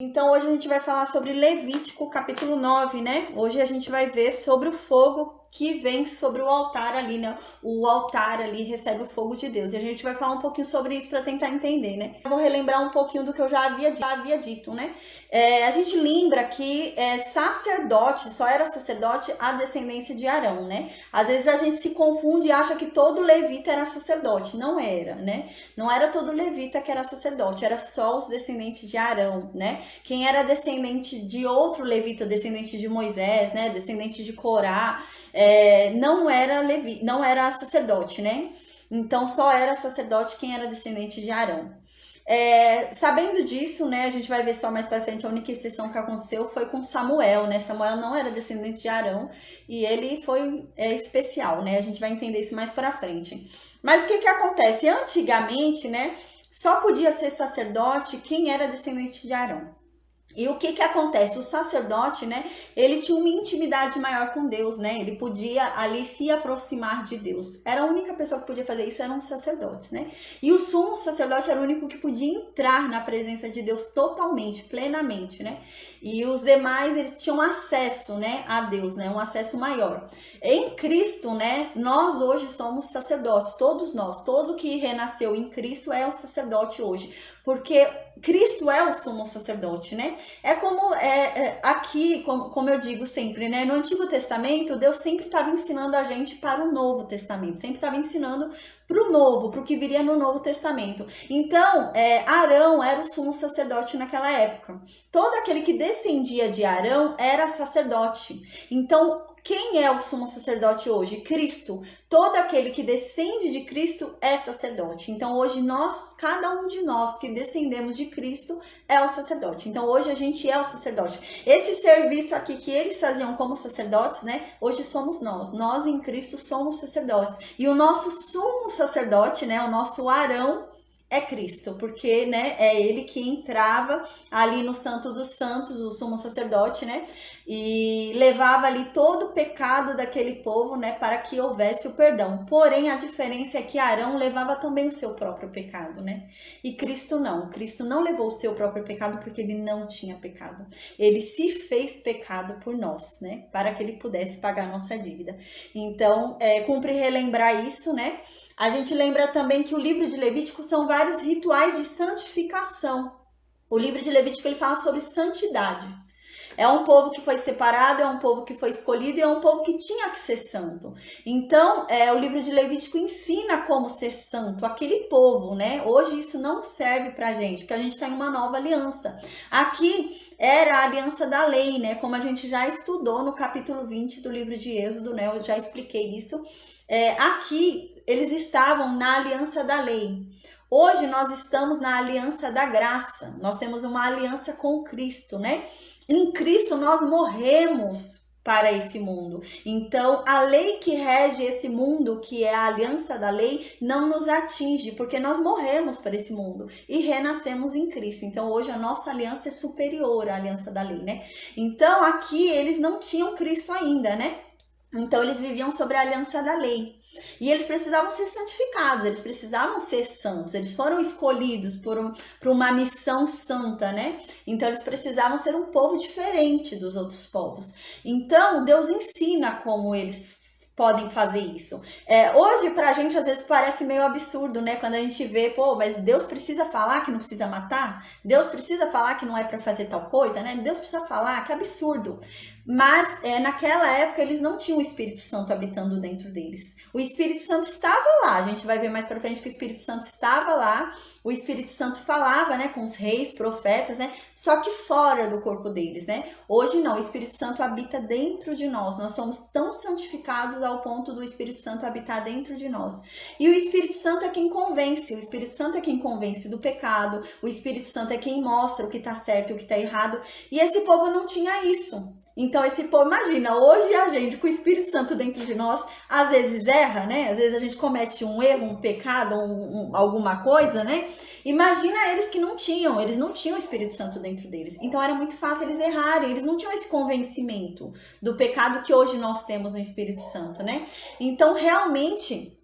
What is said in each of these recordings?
Então hoje a gente vai falar sobre Levítico capítulo 9, né? Hoje a gente vai ver sobre o fogo que vem sobre o altar ali, né? O altar ali recebe o fogo de Deus. E a gente vai falar um pouquinho sobre isso para tentar entender, né? Eu vou relembrar um pouquinho do que eu já havia dito, né? A gente lembra que sacerdote, só era sacerdote a descendência de Arão, né? Às vezes a gente se confunde e acha que todo levita era sacerdote. Não era, né? Não era todo levita que era sacerdote, era só os descendentes de Arão, né? Quem era descendente de outro levita, descendente de Moisés, né? Descendente de Corá, não era sacerdote, né? Então só era sacerdote quem era descendente de Arão. Sabendo disso, né, a gente vai ver só mais para frente, a única exceção que aconteceu foi com Samuel, né? Samuel não era descendente de Arão e ele foi especial, né? A gente vai entender isso mais para frente. Mas o que acontece? Antigamente, né, só podia ser sacerdote quem era descendente de Arão. E o que acontece? O sacerdote, né, ele tinha uma intimidade maior com Deus, né? Ele podia ali se aproximar de Deus. Era a única pessoa que podia fazer isso, eram os sacerdotes, né? E o sumo sacerdote era o único que podia entrar na presença de Deus totalmente, plenamente, né? E os demais, eles tinham acesso, né, a Deus, né? Um acesso maior. Em Cristo, né, nós hoje somos sacerdotes, todos nós. Todo que renasceu em Cristo é o sacerdote hoje. Porque Cristo é o sumo sacerdote, né? É como aqui, como eu digo sempre, né? No Antigo Testamento, Deus sempre estava ensinando a gente para o Novo Testamento, sempre estava ensinando para o Novo, para o que viria no Novo Testamento. Então, Arão era o sumo sacerdote naquela época. Todo aquele que descendia de Arão era sacerdote. Então, quem é o sumo sacerdote hoje? Cristo. Todo aquele que descende de Cristo é sacerdote. Então, hoje cada um de nós que descendemos de Cristo é o sacerdote. Então, hoje a gente é o sacerdote. Esse serviço aqui que eles faziam como sacerdotes, né? Hoje somos nós. Nós em Cristo somos sacerdotes. E o nosso sumo sacerdote, né? O nosso Arão é Cristo, porque, né, é ele que entrava ali no Santo dos Santos, o sumo sacerdote, né, e levava ali todo o pecado daquele povo, né, para que houvesse o perdão. Porém, a diferença é que Arão levava também o seu próprio pecado, né, e Cristo não. Cristo não levou o seu próprio pecado porque ele não tinha pecado. Ele se fez pecado por nós, né, para que ele pudesse pagar a nossa dívida. Então, cumpre relembrar isso, né. A gente lembra também que o livro de Levítico são vários rituais de santificação. O livro de Levítico ele fala sobre santidade. É um povo que foi separado, é um povo que foi escolhido e é um povo que tinha que ser santo. Então, o livro de Levítico ensina como ser santo, aquele povo, né? Hoje isso não serve pra gente, porque a gente está em uma nova aliança. Aqui era a aliança da lei, né? Como a gente já estudou no capítulo 20 do livro de Êxodo, né? Eu já expliquei isso. Aqui eles estavam na aliança da lei. Hoje nós estamos na aliança da graça. Nós temos uma aliança com Cristo, né? Em Cristo nós morremos para esse mundo. Então, a lei que rege esse mundo, que é a aliança da lei, não nos atinge, porque nós morremos para esse mundo e renascemos em Cristo. Então, hoje a nossa aliança é superior à aliança da lei, né? Então, aqui eles não tinham Cristo ainda, né? Então, eles viviam sobre a aliança da lei. E eles precisavam ser santificados, eles precisavam ser santos, eles foram escolhidos por uma missão santa, né? Então eles precisavam ser um povo diferente dos outros povos. Então Deus ensina como eles podem fazer isso. Hoje pra gente às vezes parece meio absurdo, né? Quando a gente vê, mas Deus precisa falar que não precisa matar? Deus precisa falar que não é para fazer tal coisa, né? Deus precisa falar, que absurdo. Mas naquela época eles não tinham o Espírito Santo habitando dentro deles. O Espírito Santo estava lá, a gente vai ver mais pra frente que o Espírito Santo estava lá, o Espírito Santo falava, né, com os reis, profetas, né, só que fora do corpo deles, né. Hoje não, o Espírito Santo habita dentro de nós somos tão santificados ao ponto do Espírito Santo habitar dentro de nós. E o Espírito Santo é quem convence, o Espírito Santo é quem convence do pecado, o Espírito Santo é quem mostra o que está certo e o que está errado, e esse povo não tinha isso. Então esse povo, imagina, hoje a gente com o Espírito Santo dentro de nós, às vezes erra, né? Às vezes a gente comete um erro, um pecado, alguma coisa, né? Imagina eles que eles não tinham o Espírito Santo dentro deles. Então era muito fácil eles errarem, eles não tinham esse convencimento do pecado que hoje nós temos no Espírito Santo, né? Então realmente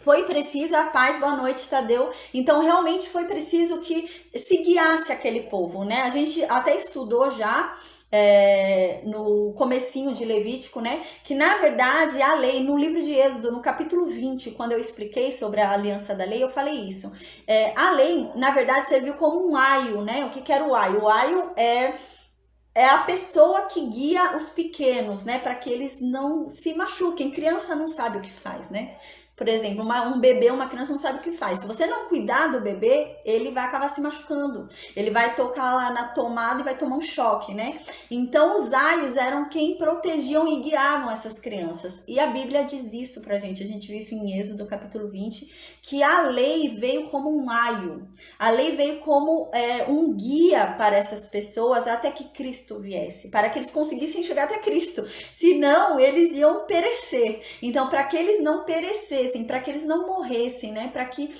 Foi preciso a paz, boa noite, Tadeu. Então, realmente foi preciso que se guiasse aquele povo, né? A gente até estudou já no comecinho de Levítico, né? Que na verdade a lei, no livro de Êxodo, no capítulo 20, quando eu expliquei sobre a aliança da lei, eu falei isso. A lei, na verdade, serviu como um aio, né? O que era o aio? O aio é a pessoa que guia os pequenos, né? Para que eles não se machuquem. Criança não sabe o que faz, né? Por exemplo, um bebê, uma criança não sabe o que faz. Se você não cuidar do bebê, ele vai acabar se machucando. Ele vai tocar lá na tomada e vai tomar um choque, né? Então, os aios eram quem protegiam e guiavam essas crianças. E a Bíblia diz isso pra gente. A gente viu isso em Êxodo, capítulo 20, que a lei veio como um aio. A lei veio como um guia para essas pessoas até que Cristo viesse, para que eles conseguissem chegar até Cristo. Senão, eles iam perecer. Então, para que eles não perecessem, para que eles não morressem, né? Para que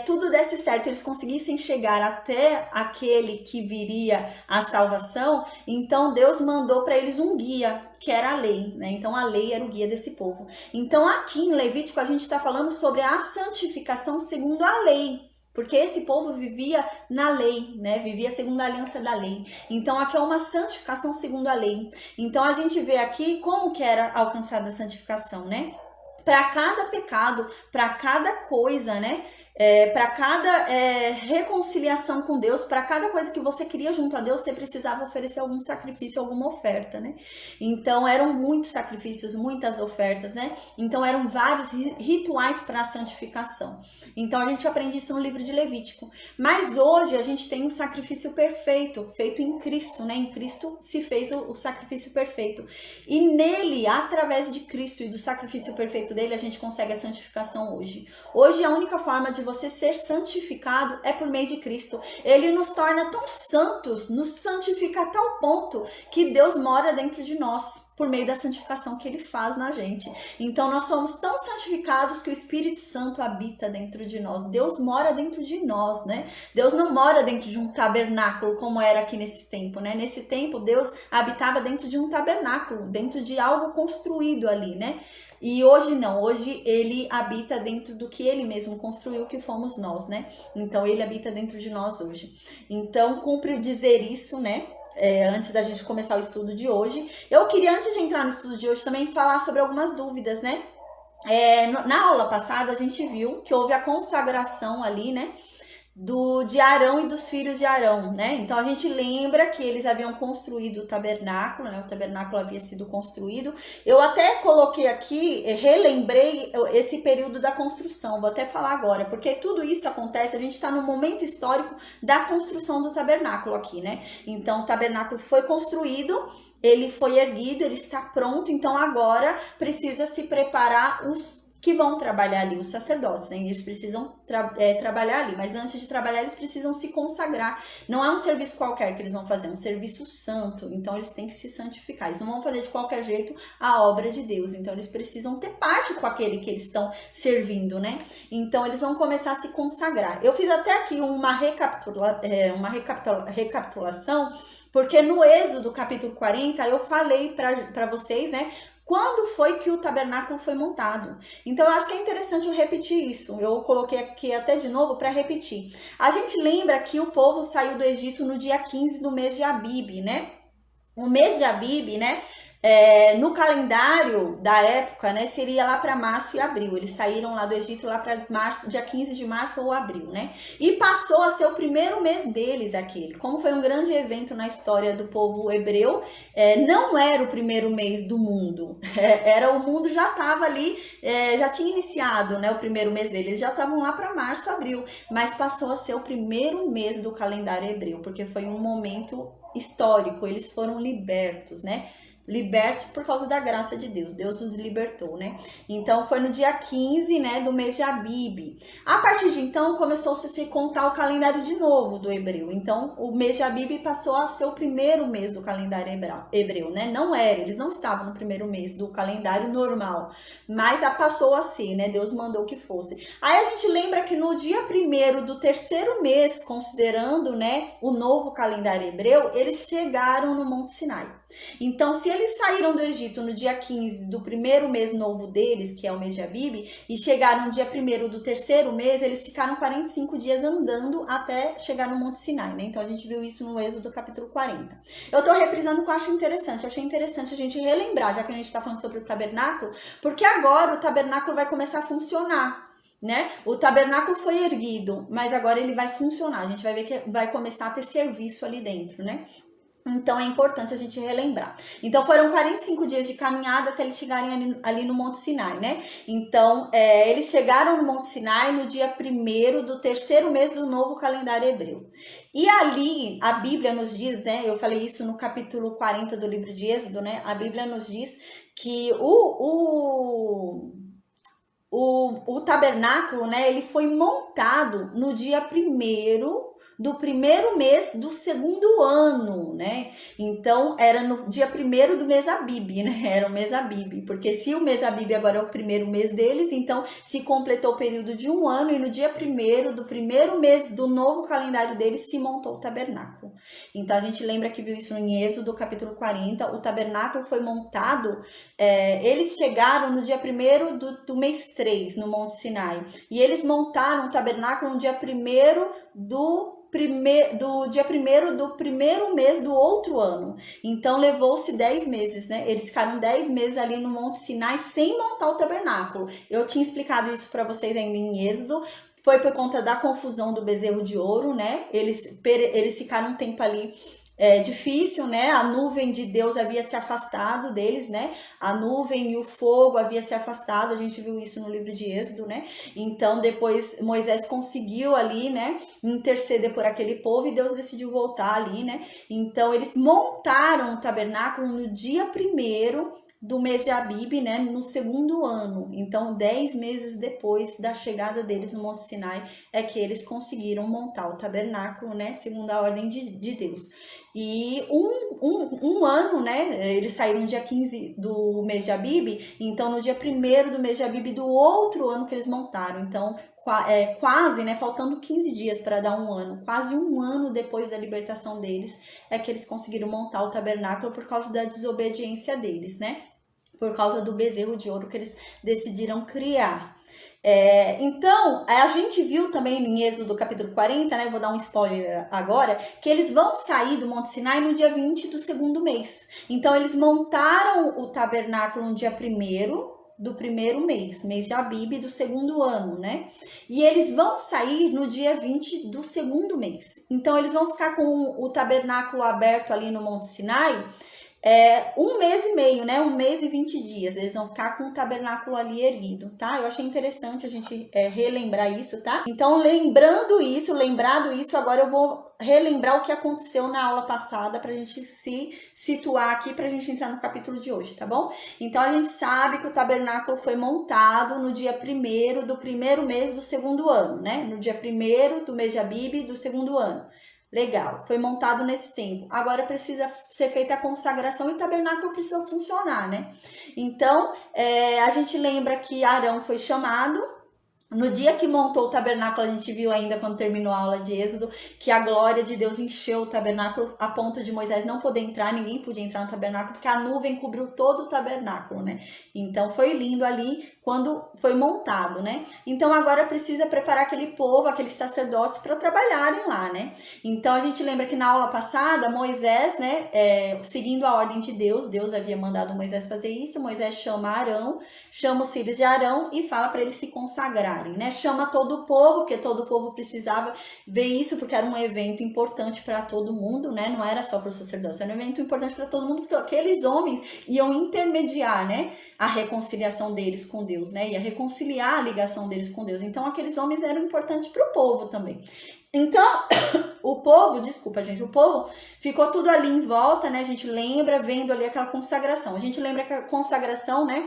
tudo desse certo, eles conseguissem chegar até aquele que viria a salvação, então Deus mandou para eles um guia, que era a lei, né? Então a lei era o guia desse povo. Então aqui em Levítico a gente está falando sobre a santificação segundo a lei, porque esse povo vivia na lei, né? Vivia segundo a aliança da lei. Então aqui é uma santificação segundo a lei. Então a gente vê aqui como que era alcançada a santificação, né? Para cada pecado, para cada coisa, né? Para cada reconciliação com Deus, para cada coisa que você queria junto a Deus, você precisava oferecer algum sacrifício, alguma oferta, né? Então eram muitos sacrifícios, muitas ofertas, né? Então eram vários rituais para a santificação. Então a gente aprende isso no livro de Levítico. Mas hoje a gente tem um sacrifício perfeito, feito em Cristo, né? Em Cristo se fez o sacrifício perfeito. E nele, através de Cristo e do sacrifício perfeito dele, a gente consegue a santificação hoje. Hoje a única forma de você ser santificado é por meio de Cristo. Ele nos torna tão santos, nos santifica a tal ponto que Deus mora dentro de nós, por meio da santificação que ele faz na gente. Então nós somos tão santificados que o Espírito Santo habita dentro de nós. Deus mora dentro de nós, né? Deus não mora dentro de um tabernáculo como era aqui nesse tempo, né? Nesse tempo Deus habitava dentro de um tabernáculo, dentro de algo construído ali, né? E hoje não, hoje ele habita dentro do que ele mesmo construiu, que fomos nós, né? Então ele habita dentro de nós hoje. Então cumpre dizer isso, né? Antes da gente começar o estudo de hoje. Eu queria, antes de entrar no estudo de hoje, também falar sobre algumas dúvidas, né? Na aula passada a gente viu que houve a consagração ali, né? De Arão e dos filhos de Arão, né? Então a gente lembra que eles haviam construído o tabernáculo, né? O tabernáculo havia sido construído. Eu até coloquei aqui, relembrei esse período da construção, vou até falar agora, porque tudo isso acontece, a gente está no momento histórico da construção do tabernáculo aqui, né? Então o tabernáculo foi construído, ele foi erguido, ele está pronto, então agora precisa se preparar os que vão trabalhar ali, os sacerdotes, né? Eles precisam trabalhar ali, mas antes de trabalhar eles precisam se consagrar. Não é um serviço qualquer que eles vão fazer, é um serviço santo, então eles têm que se santificar. Eles não vão fazer de qualquer jeito a obra de Deus, então eles precisam ter parte com aquele que eles estão servindo, né? Então eles vão começar a se consagrar. Eu fiz até aqui uma recapitulação, porque no Êxodo capítulo 40 eu falei para vocês, né? Quando foi que o tabernáculo foi montado? Então, eu acho que é interessante eu repetir isso. Eu coloquei aqui até de novo para repetir. A gente lembra que o povo saiu do Egito no dia 15 do mês de Abib, né? O mês de Abib, né? No calendário da época, né, seria lá para março e abril. Eles saíram lá do Egito lá para março, dia 15 de março ou abril, né? E passou a ser o primeiro mês deles aquele. Como foi um grande evento na história do povo hebreu, não era o primeiro mês do mundo. O mundo já estava ali, já tinha iniciado, né, o primeiro mês deles. Eles já estavam lá para março, abril, mas passou a ser o primeiro mês do calendário hebreu, porque foi um momento histórico. Eles foram libertos, né? Libertos por causa da graça de Deus. Deus os libertou, né? Então, foi no dia 15, né, do mês de Abib. A partir de então, começou-se a se contar o calendário de novo do hebreu. Então, o mês de Abib passou a ser o primeiro mês do calendário hebreu, né? Não era, eles não estavam no primeiro mês do calendário normal, mas passou a ser, né? Deus mandou que fosse. Aí a gente lembra que no dia 1º do terceiro mês, considerando, né, o novo calendário hebreu, eles chegaram no Monte Sinai. Então, se eles saíram do Egito no dia 15 do primeiro mês novo deles, que é o mês de Abib, e chegaram no dia 1º do terceiro mês, eles ficaram 45 dias andando até chegar no Monte Sinai, né? Então a gente viu isso no Êxodo capítulo 40. Eu tô reprisando o que eu acho interessante. Eu achei interessante a gente relembrar, já que a gente tá falando sobre o tabernáculo, porque agora o tabernáculo vai começar a funcionar, né? O tabernáculo foi erguido, mas agora ele vai funcionar. A gente vai ver que vai começar a ter serviço ali dentro, né? Então é importante a gente relembrar. Então foram 45 dias de caminhada até eles chegarem ali no Monte Sinai, né? Então eles chegaram no Monte Sinai no dia 1º do terceiro mês do novo calendário hebreu. E ali a Bíblia nos diz, né? Eu falei isso no capítulo 40 do livro de Êxodo, né? A Bíblia nos diz que o tabernáculo, né? Ele foi montado no dia 1º do primeiro mês do segundo ano, né? Então, era no dia 1º do mês Abib, né? Era o mês Abib, porque se o mês Abib agora é o primeiro mês deles, então se completou o período de um ano e no dia 1º do primeiro mês do novo calendário deles se montou o tabernáculo. Então, a gente lembra que viu isso em Êxodo, capítulo 40, o tabernáculo foi montado, eles chegaram no dia 1º do mês 3, no Monte Sinai, e eles montaram o tabernáculo no dia 1º do dia 1º do primeiro mês do outro ano. Então levou-se 10 meses, né? Eles ficaram 10 meses ali no Monte Sinai sem montar o tabernáculo. Eu tinha explicado isso para vocês ainda em Êxodo. Foi por conta da confusão do bezerro de ouro, né? Eles ficaram um tempo ali difícil, né? A nuvem de Deus havia se afastado deles, né? A nuvem e o fogo havia se afastado, a gente viu isso no livro de Êxodo, né? Então depois Moisés conseguiu ali, né, interceder por aquele povo e Deus decidiu voltar ali, né? Então eles montaram o tabernáculo no dia 1º do mês de Abib, né, no segundo ano. Então 10 meses depois da chegada deles no Monte Sinai é que eles conseguiram montar o tabernáculo, né, segundo a ordem de Deus. E um ano, né, eles saíram no dia 15 do mês de Abib, então no dia 1º do mês de Abib do outro ano que eles montaram. Então quase, né, faltando 15 dias para dar um ano, quase um ano depois da libertação deles, é que eles conseguiram montar o tabernáculo por causa da desobediência deles, né? Por causa do bezerro de ouro que eles decidiram criar. Então, a gente viu também em Êxodo capítulo 40, né? Vou dar um spoiler agora, que eles vão sair do Monte Sinai no dia 20 do segundo mês. Então, eles montaram o tabernáculo no dia 1º do primeiro mês de Abib do segundo ano, né? E eles vão sair no dia 20 do segundo mês. Então, eles vão ficar com o tabernáculo aberto ali no Monte Sinai, um mês e meio, né? 1 mês e 20 dias. Eles vão ficar com o tabernáculo ali erguido, tá? Eu achei interessante a gente relembrar isso, tá? Então, lembrado isso, agora eu vou relembrar o que aconteceu na aula passada pra gente se situar aqui, pra gente entrar no capítulo de hoje, tá bom? Então, a gente sabe que o tabernáculo foi montado no dia 1º do primeiro mês do segundo ano, né? No dia 1º do mês de Abib do segundo ano. Legal, foi montado nesse tempo. Agora precisa ser feita a consagração e o tabernáculo precisa funcionar, né? Então, a gente lembra que Arão foi chamado. No dia que montou o tabernáculo, a gente viu ainda quando terminou a aula de Êxodo, que a glória de Deus encheu o tabernáculo a ponto de Moisés não poder entrar, ninguém podia entrar no tabernáculo, porque a nuvem cobriu todo o tabernáculo, né? Então foi lindo ali quando foi montado, né? Então agora precisa preparar aquele povo, aqueles sacerdotes para trabalharem lá, né? Então a gente lembra que na aula passada, Moisés, né, seguindo a ordem de Deus, Deus havia mandado Moisés fazer isso, Moisés chama Arão, chama os filhos de Arão e fala para eles se consagrarem, né? Chama todo o povo, porque todo o povo precisava ver isso, porque era um evento importante para todo mundo, né? Não era só para os sacerdotes, era um evento importante para todo mundo, porque aqueles homens iam intermediar, né, a reconciliação deles com Deus, né? Ia reconciliar a ligação deles com Deus. Então, aqueles homens eram importantes para o povo também. Então, o povo ficou tudo ali em volta, né? A gente lembra, vendo ali aquela consagração. A gente lembra que a consagração, né,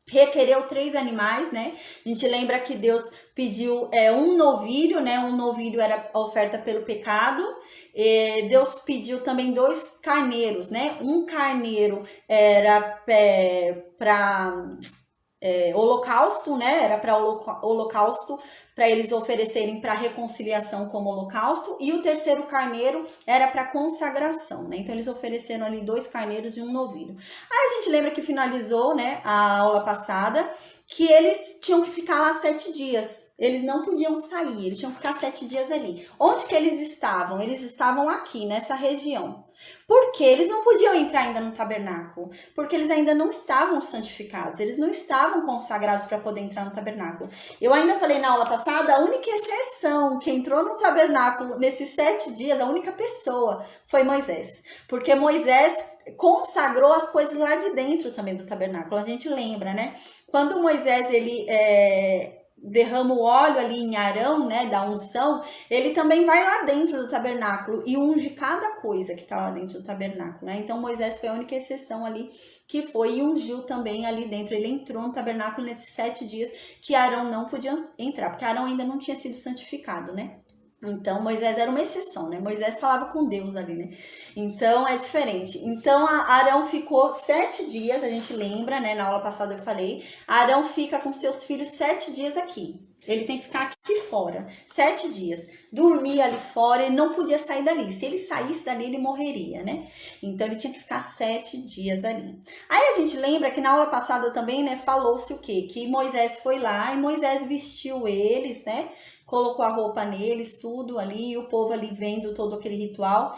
requereu 3 animais, né? A gente lembra que Deus pediu um novilho, né? Um novilho era a oferta pelo pecado. Deus pediu também 2 carneiros, né? Um carneiro era para holocausto, né? Era para holocausto, para eles oferecerem para reconciliação como holocausto, e o terceiro carneiro era para consagração, né? Então eles ofereceram ali 2 carneiros e um novilho. Aí a gente lembra que finalizou, né, a aula passada, que eles tinham que ficar lá 7 dias. Eles não podiam sair, eles tinham que ficar 7 dias ali. Onde que eles estavam? Eles estavam aqui, nessa região. Por quê? Eles não podiam entrar ainda no tabernáculo, porque eles ainda não estavam santificados, eles não estavam consagrados para poder entrar no tabernáculo. Eu ainda falei na aula passada, a única exceção que entrou no tabernáculo nesses 7 dias, a única pessoa foi Moisés, porque Moisés consagrou as coisas lá de dentro também do tabernáculo. A gente lembra, né? Quando Moisés, ele derrama o óleo ali em Arão, né, da unção, ele também vai lá dentro do tabernáculo e unge cada coisa que está lá dentro do tabernáculo, né? Então Moisés foi a única exceção ali que foi e ungiu também ali dentro. Ele entrou no tabernáculo nesses 7 dias que Arão não podia entrar, porque Arão ainda não tinha sido santificado, né? Então, Moisés era uma exceção, né? Moisés falava com Deus ali, né? Então, é diferente. Então, Arão ficou 7 dias, a gente lembra, né? Na aula passada eu falei. Arão fica com seus filhos 7 dias aqui. Ele tem que ficar aqui fora, 7 dias. Dormia ali fora, ele não podia sair dali. Se ele saísse dali, ele morreria, né? Então, ele tinha que ficar 7 dias ali. Aí, a gente lembra que na aula passada também, né? Falou-se o quê? Que Moisés foi lá e Moisés vestiu eles, né? Colocou a roupa neles, tudo ali, e o povo ali vendo todo aquele ritual.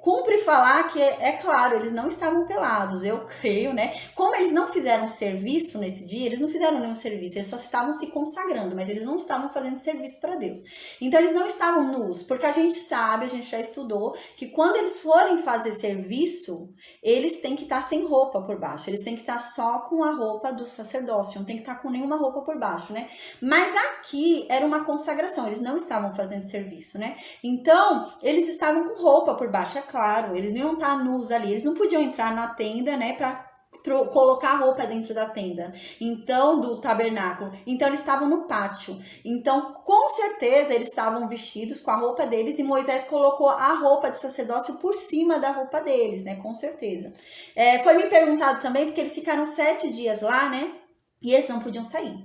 Cumpre falar que, é claro, eles não estavam pelados, eu creio, né? Como eles não fizeram serviço nesse dia, eles não fizeram nenhum serviço, eles só estavam se consagrando, mas eles não estavam fazendo serviço para Deus. Então, eles não estavam nus, porque a gente sabe, a gente já estudou, que quando eles forem fazer serviço, eles têm que estar sem roupa por baixo, eles têm que estar só com a roupa do sacerdócio, não tem que estar com nenhuma roupa por baixo, né? Mas aqui era uma consagração, eles não estavam fazendo serviço, né? Então, eles estavam com roupa por baixo, é claro, eles não iam estar nus ali, eles não podiam entrar na tenda, né, para colocar a roupa dentro da tenda, então, do tabernáculo. Então, eles estavam no pátio. Então, com certeza, eles estavam vestidos com a roupa deles e Moisés colocou a roupa de sacerdócio por cima da roupa deles, né? Com certeza. Foi me perguntado também, porque eles ficaram 7 dias lá, né? E eles não podiam sair.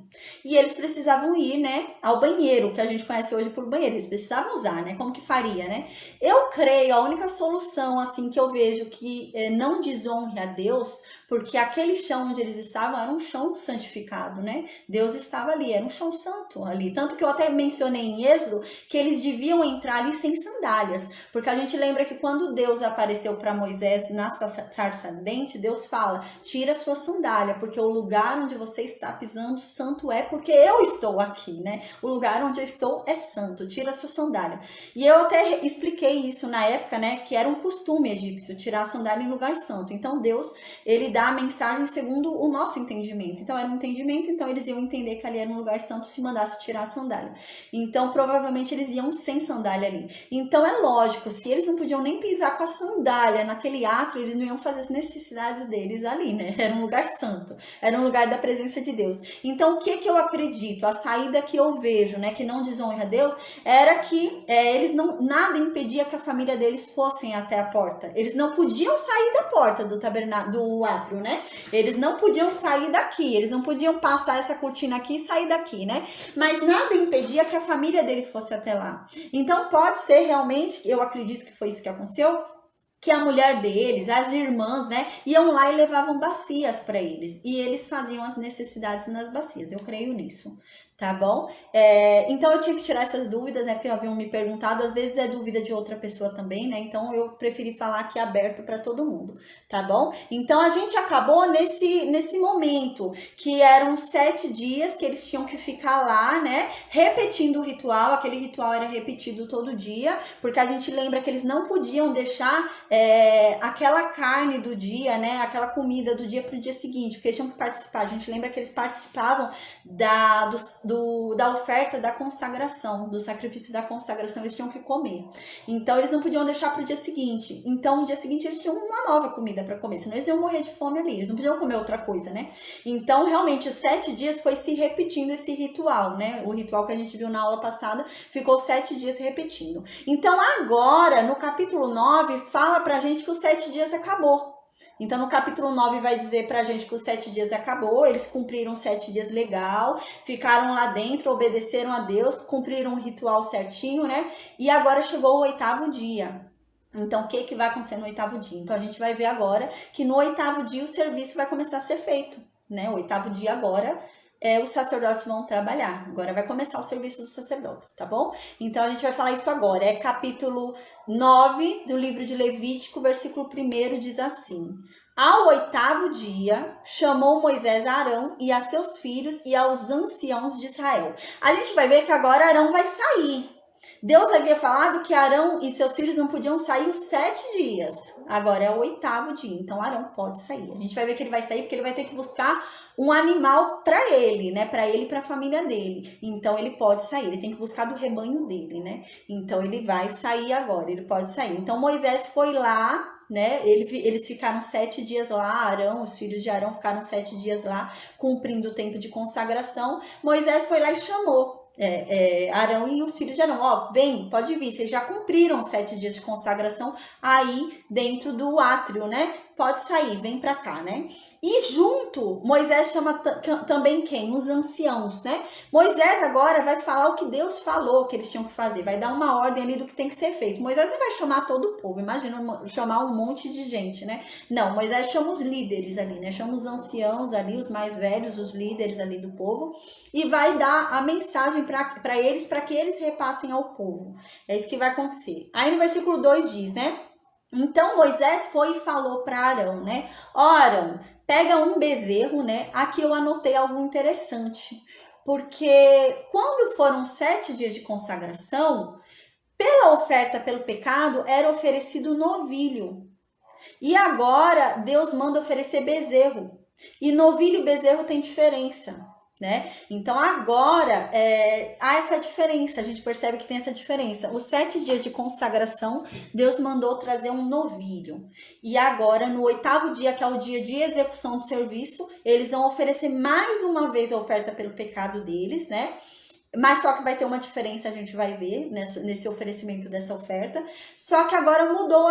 E eles precisavam ir, né, ao banheiro, que a gente conhece hoje por banheiro. Eles precisavam usar, né? Como que faria, né? Eu creio, a única solução, assim, que eu vejo que não desonre a Deus, porque aquele chão onde eles estavam era um chão santificado, né? Deus estava ali, era um chão santo ali. Tanto que eu até mencionei em Êxodo que eles deviam entrar ali sem sandálias. Porque a gente lembra que quando Deus apareceu para Moisés na sarça ardente, Deus fala, tira sua sandália, porque o lugar onde você está pisando santo é, porque eu estou aqui, né? O lugar onde eu estou é santo, tira a sua sandália. E eu até expliquei isso na época, né? Que era um costume egípcio, tirar a sandália em lugar santo. Então Deus, ele dá a mensagem segundo o nosso entendimento. Então era um entendimento, então eles iam entender que ali era um lugar santo se mandasse tirar a sandália. Então provavelmente eles iam sem sandália ali. Então é lógico, se eles não podiam nem pisar com a sandália naquele átrio, eles não iam fazer as necessidades deles ali, né? Era um lugar santo, era um lugar da presença de Deus. Então o que eu acredito? A saída que eu vejo, né, que não desonra a Deus, era que eles não, nada impedia que a família deles fossem até a porta. Eles não podiam sair da porta do tabernáculo, do átrio, né? Eles não podiam sair daqui, eles não podiam passar essa cortina aqui e sair daqui, né? Mas nada impedia que a família dele fosse até lá. Então pode ser realmente, eu acredito que foi isso que aconteceu, que a mulher deles, as irmãs, né, iam lá e levavam bacias para eles. E eles faziam as necessidades nas bacias. Eu creio nisso, tá bom? Então eu tinha que tirar essas dúvidas, né, porque haviam me perguntado. Às vezes é dúvida de outra pessoa também, né? Então eu preferi falar aqui aberto para todo mundo, tá bom? Então a gente acabou nesse momento, que eram 7 dias que eles tinham que ficar lá, né, repetindo o ritual. Aquele ritual era repetido todo dia, porque a gente lembra que eles não podiam deixar aquela carne do dia, né, aquela comida do dia para o dia seguinte, porque eles tinham que participar. A gente lembra que eles participavam da oferta da consagração, do sacrifício da consagração, eles tinham que comer. Então eles não podiam deixar para o dia seguinte. Então no dia seguinte eles tinham uma nova comida para comer, senão eles iam morrer de fome ali, eles não podiam comer outra coisa, né? Então realmente os 7 dias foi se repetindo esse ritual, né? O ritual que a gente viu na aula passada ficou 7 dias se repetindo. Então agora no capítulo 9 fala pra gente que os 7 dias acabou. Então, no capítulo 9 vai dizer pra gente que os 7 dias acabou, eles cumpriram 7 dias legal, ficaram lá dentro, obedeceram a Deus, cumpriram o ritual certinho, né? E agora chegou o 8º dia. Então, o que vai acontecer no 8º dia? Então, a gente vai ver agora que no 8º dia o serviço vai começar a ser feito, né? O 8º dia agora, os sacerdotes vão trabalhar. Agora vai começar o serviço dos sacerdotes, tá bom? Então, a gente vai falar isso agora. É capítulo 9 do livro de Levítico, versículo 1 diz assim: ao 8º dia, chamou Moisés a Arão e a seus filhos e aos anciãos de Israel. A gente vai ver que agora Arão vai sair. Deus havia falado que Arão e seus filhos não podiam sair os 7 dias. Agora é o 8º dia, então Arão pode sair. A gente vai ver que ele vai sair porque ele vai ter que buscar um animal para ele, né? Para ele e para a família dele. Então ele pode sair, ele tem que buscar do rebanho dele, né? Então ele vai sair agora, ele pode sair. Então Moisés foi lá, né? Eles ficaram 7 dias lá, Arão, os filhos de Arão ficaram 7 dias lá, cumprindo o tempo de consagração. Moisés foi lá e chamou Arão e os filhos de Arão, ó, vem, pode vir, vocês já cumpriram 7 dias de consagração aí dentro do átrio, né? Pode sair, vem pra cá, né? E junto, Moisés chama também quem? Os anciãos, né? Moisés agora vai falar o que Deus falou que eles tinham que fazer, vai dar uma ordem ali do que tem que ser feito. Moisés não vai chamar todo o povo, imagina chamar um monte de gente, né? Não, Moisés chama os líderes ali, né? Chama os anciãos ali, os mais velhos, os líderes ali do povo, e vai dar a mensagem para eles, para que eles repassem ao povo. É isso que vai acontecer. Aí no versículo 2 diz, né? Então Moisés foi e falou para Arão, né? Ó, Arão, pega um bezerro, né? Aqui eu anotei algo interessante, porque quando foram 7 dias de consagração, pela oferta pelo pecado era oferecido novilho. E agora Deus manda oferecer bezerro. E novilho e bezerro tem diferença, né? Então agora há essa diferença, a gente percebe que tem essa diferença. Os 7 dias de consagração, Deus mandou trazer um novilho. E agora, no 8º dia, que é o dia de execução do serviço, eles vão oferecer mais uma vez a oferta pelo pecado deles, né? Mas só que vai ter uma diferença, a gente vai ver nesse oferecimento dessa oferta. Só que agora mudou,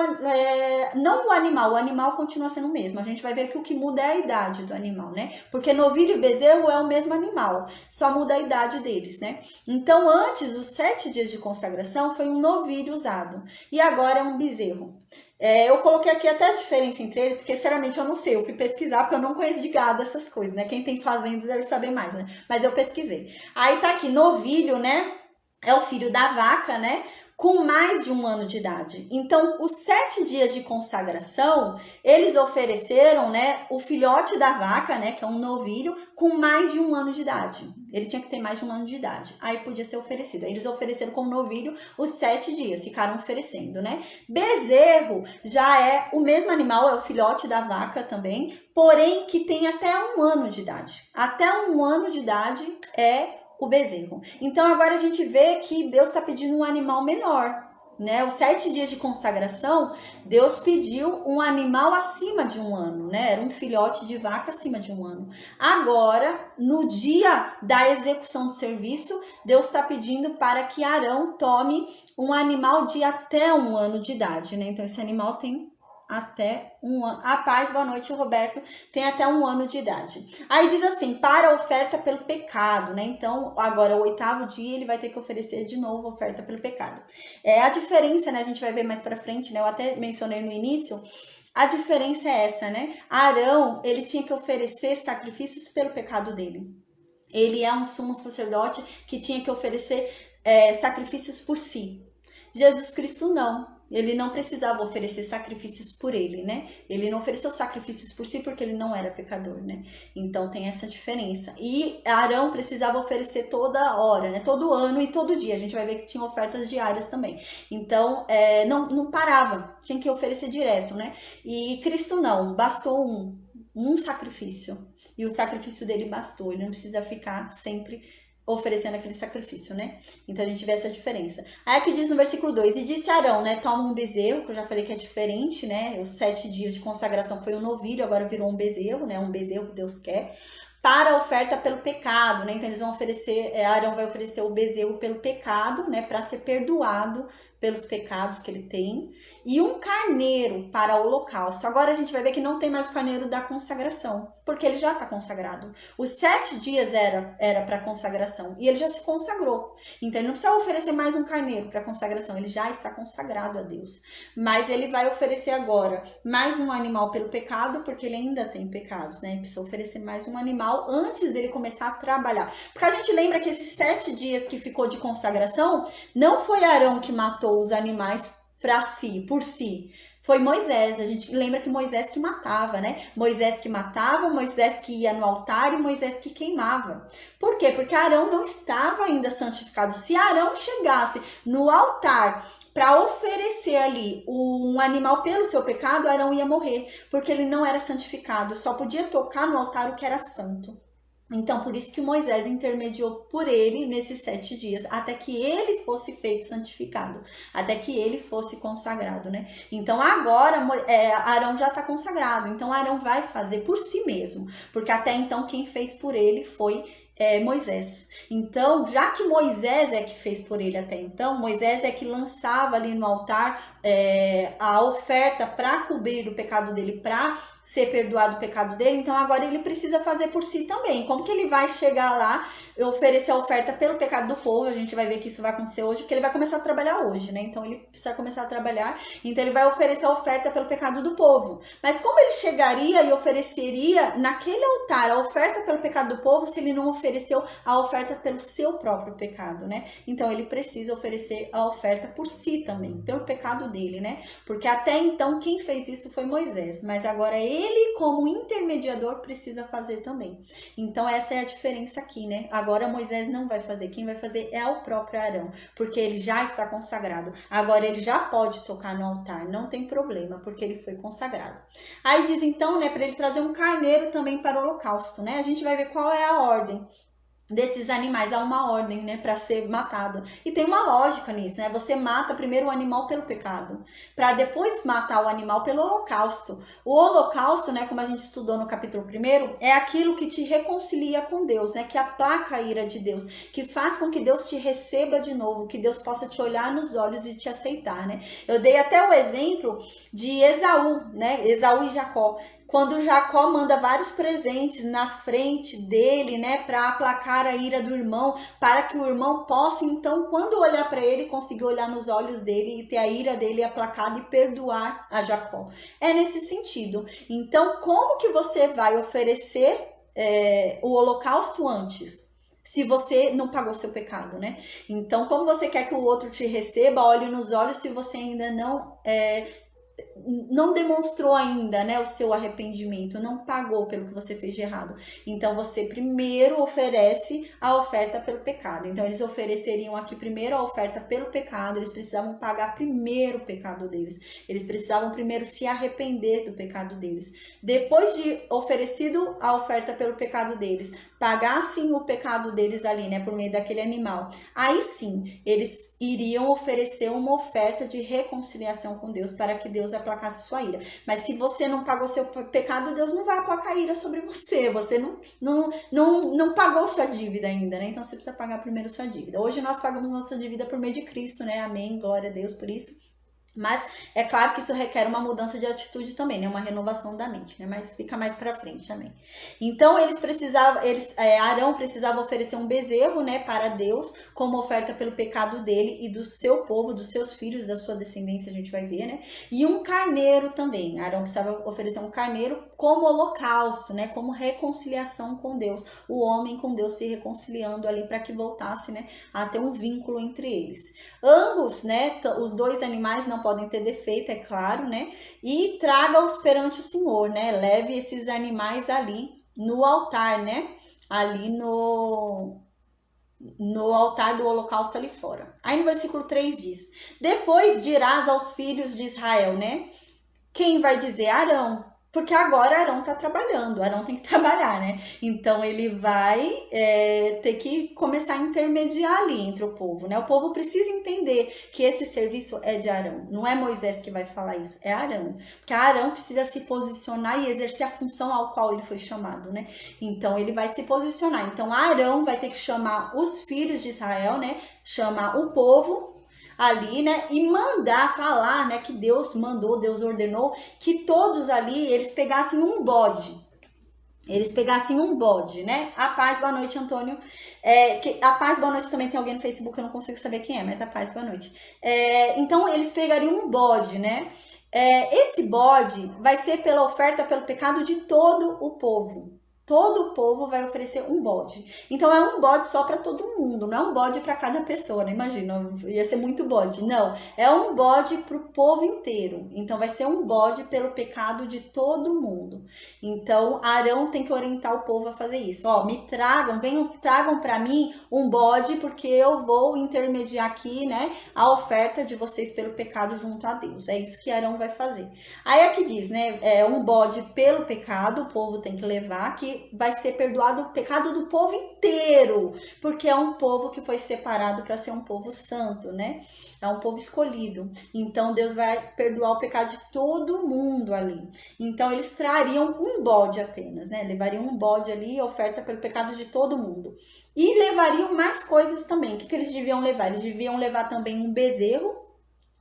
não o animal continua sendo o mesmo. A gente vai ver que o que muda é a idade do animal, né? Porque novilho e bezerro é o mesmo animal, só muda a idade deles, né? Então, antes, os 7 dias de consagração foi um novilho usado. E agora é um bezerro. Eu coloquei aqui até a diferença entre eles, porque sinceramente eu não sei, eu fui pesquisar, porque eu não conheço de gado essas coisas, né? Quem tem fazenda deve saber mais, né? Mas eu pesquisei. Aí tá aqui, novilho, né? É o filho da vaca, né? Com mais de 1 ano de idade. Então, os 7 dias de consagração, eles ofereceram, né, o filhote da vaca, né, que é um novilho, com mais de 1 ano de idade. Ele tinha que ter mais de 1 ano de idade. Aí podia ser oferecido. Aí eles ofereceram como novilho os 7 dias, ficaram oferecendo, né? Bezerro já é o mesmo animal, é o filhote da vaca também, porém que tem até 1 ano de idade. Até 1 ano de idade é o bezerro. Então agora a gente vê que Deus está pedindo um animal menor, né? Os 7 dias de consagração, Deus pediu um animal acima de 1 ano, né? Era um filhote de vaca acima de 1 ano. Agora, no dia da execução do serviço, Deus está pedindo para que Arão tome um animal de até 1 ano de idade, né? Então esse animal tem até 1 ano. A paz, boa noite, Roberto. Tem até 1 ano de idade. Aí diz assim, para a oferta pelo pecado, né? Então, agora, o 8º dia, ele vai ter que oferecer de novo oferta pelo pecado. A diferença, né? A gente vai ver mais pra frente, né? Eu até mencionei no início. A diferença é essa, né? Arão, ele tinha que oferecer sacrifícios pelo pecado dele. Ele é um sumo sacerdote que tinha que oferecer sacrifícios por si. Jesus Cristo não. Ele não precisava oferecer sacrifícios por ele, né? Ele não ofereceu sacrifícios por si porque ele não era pecador, né? Então tem essa diferença. E Arão precisava oferecer toda hora, né? Todo ano e todo dia. A gente vai ver que tinha ofertas diárias também. Então não parava, tinha que oferecer direto, né? E Cristo não, bastou um sacrifício. E o sacrifício dele bastou. Ele não precisa ficar sempre oferecendo aquele sacrifício, né? Então a gente vê essa diferença. Aí aqui diz no versículo 2, e disse Arão, né, toma um bezerro, que eu já falei que é diferente, né? Os 7 dias de consagração foi um novilho, agora virou um bezerro, né? Um bezerro que Deus quer, para a oferta pelo pecado, né? Então eles vão oferecer, Arão vai oferecer o bezerro pelo pecado, né? Para ser perdoado pelos pecados que ele tem, e um carneiro para o holocausto. Agora a gente vai ver que não tem mais o carneiro da consagração, porque ele já está consagrado. Os 7 dias era para consagração, e ele já se consagrou. Então ele não precisa oferecer mais um carneiro para consagração, ele já está consagrado a Deus. Mas ele vai oferecer agora mais um animal pelo pecado, porque ele ainda tem pecados, né? Ele precisa oferecer mais um animal antes dele começar a trabalhar. Porque a gente lembra que esses 7 dias que ficou de consagração, não foi Arão que matou os animais por si. Foi Moisés. A gente lembra que Moisés que matava, né? Moisés que matava, Moisés que ia no altar e Moisés que queimava. Por quê? Porque Arão não estava ainda santificado. Se Arão chegasse no altar para oferecer ali um animal pelo seu pecado, Arão ia morrer, porque ele não era santificado. Só podia tocar no altar o que era santo. Então, por isso que Moisés intermediou por ele nesses 7 dias, até que ele fosse feito santificado, até que ele fosse consagrado, né? Então, agora, Arão já está consagrado, então Arão vai fazer por si mesmo, porque até então quem fez por ele foi Moisés. Então, já que Moisés é que fez por ele até então, Moisés é que lançava ali no altar a oferta para cobrir o pecado dele, para ser perdoado o pecado dele, então agora ele precisa fazer por si também. Como que ele vai chegar lá e oferecer a oferta pelo pecado do povo? A gente vai ver que isso vai acontecer hoje, porque ele vai começar a trabalhar hoje, né? Então ele precisa começar a trabalhar, então ele vai oferecer a oferta pelo pecado do povo. Mas como ele chegaria e ofereceria naquele altar a oferta pelo pecado do povo se ele não ofereceu a oferta pelo seu próprio pecado, né? Então ele precisa oferecer a oferta por si também, pelo pecado dele, né? Porque até então quem fez isso foi Moisés, mas agora ele como intermediador precisa fazer também. Então essa é a diferença aqui, né? Agora Moisés não vai fazer, quem vai fazer é o próprio Arão, porque ele já está consagrado. Agora ele já pode tocar no altar, não tem problema, porque ele foi consagrado. Aí diz então, né, para ele trazer um carneiro também para o holocausto, né? A gente vai ver qual é a ordem desses animais. Há uma ordem, né, para ser matado. E tem uma lógica nisso, né? Você mata primeiro o animal pelo pecado, para depois matar o animal pelo holocausto. O holocausto, né, como a gente estudou no capítulo 1, é aquilo que te reconcilia com Deus, né, que aplaca a ira de Deus, que faz com que Deus te receba de novo, que Deus possa te olhar nos olhos e te aceitar, né? Eu dei até o exemplo de Esaú, né? Esaú e Jacó. Quando Jacó manda vários presentes na frente dele, né, para aplacar a ira do irmão, para que o irmão possa, então, quando olhar para ele, conseguir olhar nos olhos dele e ter a ira dele aplacada e perdoar a Jacó. É nesse sentido. Então, como que você vai oferecer o holocausto antes? Se você não pagou seu pecado, né? Então, como você quer que o outro te receba, olhe nos olhos se você ainda não demonstrou ainda, né, o seu arrependimento, não pagou pelo que você fez de errado. Então você primeiro oferece a oferta pelo pecado. Então eles ofereceriam aqui primeiro a oferta pelo pecado, eles precisavam pagar primeiro o pecado deles. Eles precisavam primeiro se arrepender do pecado deles. Depois de oferecido a oferta pelo pecado deles, pagassem o pecado deles ali, né, por meio daquele animal. Aí sim, eles iriam oferecer uma oferta de reconciliação com Deus para que Deus aplacasse sua ira. Mas se você não pagou seu pecado, Deus não vai aplacar a ira sobre você. Você não pagou sua dívida ainda, né? Então você precisa pagar primeiro sua dívida. Hoje nós pagamos nossa dívida por meio de Cristo, né? Amém, glória a Deus por isso. Mas é claro que isso requer uma mudança de atitude também, né? Uma renovação da mente, né? Mas fica mais pra frente também. Então Arão precisava oferecer um bezerro, né, para Deus, como oferta pelo pecado dele e do seu povo, dos seus filhos, da sua descendência, a gente vai ver, né? E um carneiro também. Arão precisava oferecer um carneiro como holocausto, né? Como reconciliação com Deus. O homem com Deus se reconciliando ali para que voltasse, né, a ter um vínculo entre eles. Ambos, né, os dois animais não podem ter defeito, é claro, né? E traga-os perante o Senhor, né? Leve esses animais ali no altar, né? Ali no altar do holocausto ali fora. Aí no versículo 3 diz: depois dirás aos filhos de Israel, né? Quem vai dizer? Arão. Porque agora Arão está trabalhando, Arão tem que trabalhar, né? Então ele vai ter que começar a intermediar ali entre o povo, né? O povo precisa entender que esse serviço é de Arão. Não é Moisés que vai falar isso, é Arão. Porque Arão precisa se posicionar e exercer a função ao qual ele foi chamado, né? Então ele vai se posicionar. Então Arão vai ter que chamar os filhos de Israel, né? Chamar o povo. ali, né, e mandar falar, né, que Deus mandou, Deus ordenou que todos ali, eles pegassem um bode. Eles pegassem um bode, né? A paz, boa noite, Antônio. A paz, boa noite também tem alguém no Facebook, eu não consigo saber quem é, mas a paz, boa noite. Então, eles pegariam um bode, né? Esse bode vai ser pela oferta, pelo pecado de todo o povo. Todo o povo vai oferecer um bode. Então, é um bode só para todo mundo, não é um bode para cada pessoa, né? Imagina, ia ser muito bode. Não, é um bode para o povo inteiro. Então, vai ser um bode pelo pecado de todo mundo. Então, Arão tem que orientar o povo a fazer isso. Ó, me tragam, tragam para mim um bode, porque eu vou intermediar aqui, né, a oferta de vocês pelo pecado junto a Deus. É isso que Arão vai fazer. Aí aqui diz, né, um bode pelo pecado, o povo tem que levar, que vai ser perdoado o pecado do povo inteiro, porque é um povo que foi separado para ser um povo santo, né? É um povo escolhido. Então, Deus vai perdoar o pecado de todo mundo ali. Então, eles trariam um bode apenas, né? Levariam um bode ali, oferta pelo pecado de todo mundo. E levariam mais coisas também. O que eles deviam levar? Eles deviam levar também um bezerro,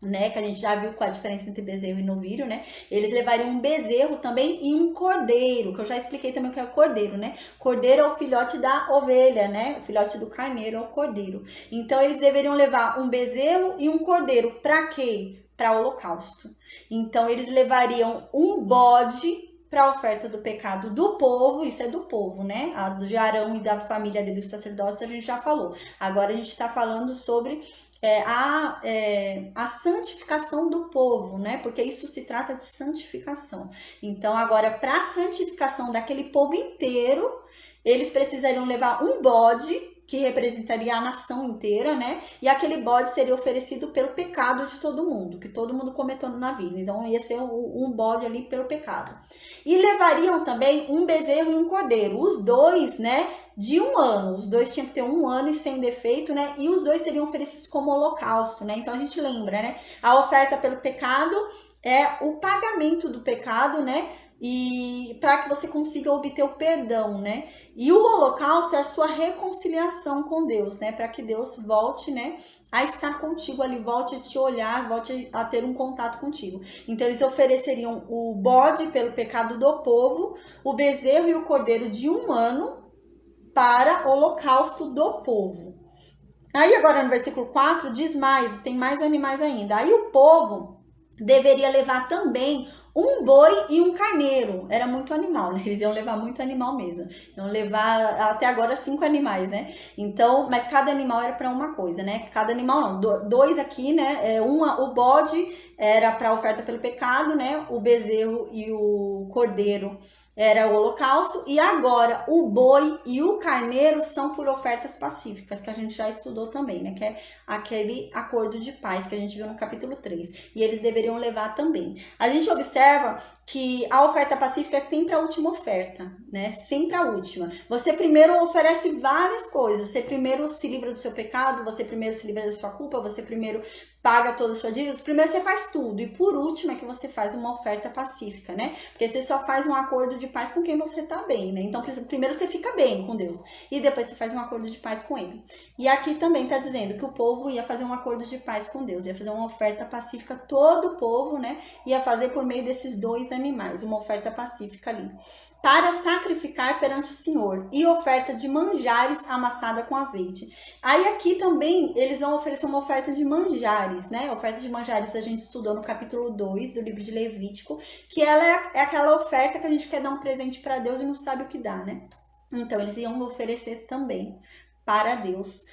né, que a gente já viu qual a diferença entre bezerro e novilho, né? Eles levariam um bezerro também e um cordeiro, que eu já expliquei também o que é o cordeiro, né? Cordeiro é o filhote da ovelha, né? O filhote do carneiro é o cordeiro. Então, eles deveriam levar um bezerro e um cordeiro. Para quê? Para o holocausto. Então, eles levariam um bode para a oferta do pecado do povo, isso é do povo, né? A de Arão e da família dele, os sacerdotes, a gente já falou. Agora a gente está falando sobre a santificação do povo, né? Porque isso se trata de santificação. Então, agora, para a santificação daquele povo inteiro, eles precisariam levar um bode, que representaria a nação inteira, né? E aquele bode seria oferecido pelo pecado de todo mundo, que todo mundo cometeu na vida. Então, ia ser um bode ali pelo pecado. E levariam também um bezerro e um cordeiro. Os dois, né? De 1 ano, os dois tinham que ter 1 ano e sem defeito, né? E os dois seriam oferecidos como holocausto, né? Então a gente lembra, né? A oferta pelo pecado é o pagamento do pecado, né? E para que você consiga obter o perdão, né? E o holocausto é a sua reconciliação com Deus, né? Para que Deus volte, né, a estar contigo ali, volte a te olhar, volte a ter um contato contigo. Então eles ofereceriam o bode pelo pecado do povo, o bezerro e o cordeiro de 1 ano para o holocausto do povo. Aí agora no versículo 4 diz mais, tem mais animais ainda. Aí o povo deveria levar também um boi e um carneiro. Era muito animal, né? Eles iam levar muito animal mesmo. Iam levar até agora 5 animais, né? Então, mas cada animal era para uma coisa, né? Cada animal não. 2 aqui, né? O bode era para oferta pelo pecado, né? O bezerro e o cordeiro era o holocausto, e agora o boi e o carneiro são por ofertas pacíficas, que a gente já estudou também, né? Que é aquele acordo de paz que a gente viu no capítulo 3. E eles deveriam levar também. A gente observa que a oferta pacífica é sempre a última oferta, né? Sempre a última. Você primeiro oferece várias coisas. Você primeiro se livra do seu pecado, você primeiro se livra da sua culpa, você primeiro paga toda a sua dívida. Primeiro você faz tudo. E por último é que você faz uma oferta pacífica, né? Porque você só faz um acordo de paz com quem você tá bem, né? Então, primeiro você fica bem com Deus. E depois você faz um acordo de paz com Ele. E aqui também tá dizendo que o povo ia fazer um acordo de paz com Deus. Ia fazer uma oferta pacífica. Todo o povo, né? Ia fazer por meio desses 2 animais. Uma oferta pacífica ali. Para sacrificar perante o Senhor, e oferta de manjares amassada com azeite. Aí aqui também eles vão oferecer uma oferta de manjares, né? A oferta de manjares a gente estudou no capítulo 2 do livro de Levítico, que ela é aquela oferta que a gente quer dar um presente para Deus e não sabe o que dá, né? Então eles iam oferecer também para Deus,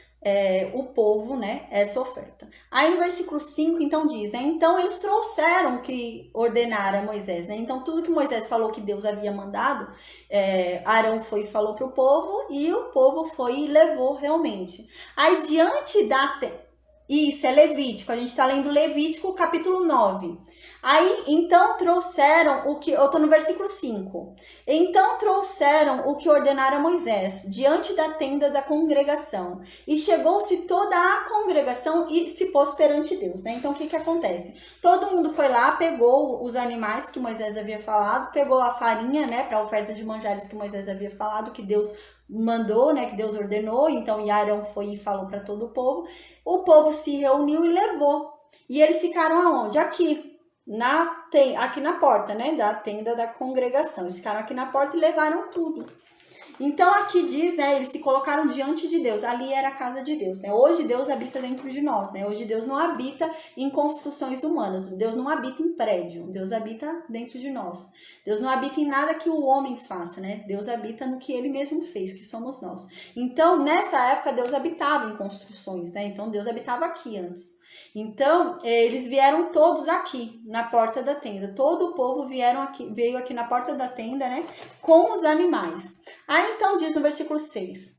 o povo, né, essa oferta. Aí no versículo 5, então diz, né, então eles trouxeram o que ordenara Moisés, né, então tudo que Moisés falou que Deus havia mandado, Arão foi e falou para o povo, e o povo foi e levou realmente. Aí diante isso é Levítico, a gente está lendo Levítico capítulo 9. Aí, então trouxeram o que, eu estou no versículo 5. Então trouxeram o que ordenara Moisés diante da tenda da congregação. E chegou-se toda a congregação e se pôs perante Deus, né? Então o que acontece? Todo mundo foi lá, pegou os animais que Moisés havia falado, pegou a farinha, né, para a oferta de manjares que Moisés havia falado, que Deus mandou, né, que Deus ordenou, então e Arão foi e falou para todo o povo se reuniu e levou. E eles ficaram aonde? Aqui na porta, né, da tenda da congregação. Eles ficaram aqui na porta e levaram tudo. Então aqui diz, né, eles se colocaram diante de Deus. Ali era a casa de Deus, né? Hoje Deus habita dentro de nós, né? Hoje Deus não habita em construções humanas. Deus não habita em prédio. Deus habita dentro de nós. Deus não habita em nada que o homem faça, né? Deus habita no que ele mesmo fez, que somos nós. Então, nessa época Deus habitava em construções, né? Então Deus habitava aqui antes. Então, eles vieram todos aqui na porta da tenda. Todo o povo veio aqui na porta da tenda, né? Com os animais. Aí então diz no versículo 6.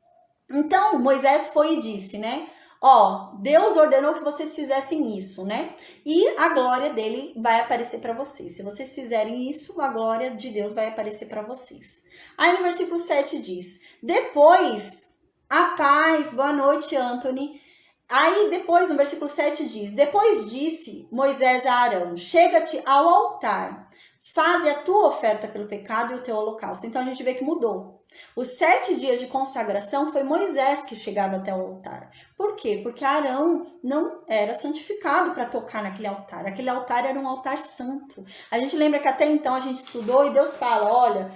Então Moisés foi e disse, né? Ó, Deus ordenou que vocês fizessem isso, né? E a glória dele vai aparecer para vocês. Se vocês fizerem isso, a glória de Deus vai aparecer para vocês. Aí no versículo 7 diz: depois, a paz, boa noite, Anthony. Aí depois, no versículo 7 diz: depois disse Moisés a Arão: chega-te ao altar, faze a tua oferta pelo pecado e o teu holocausto. Então a gente vê que mudou. Os 7 dias de consagração foi Moisés que chegava até o altar. Por quê? Porque Arão não era santificado para tocar naquele altar. Aquele altar era um altar santo. A gente lembra que até então a gente estudou e Deus fala: olha,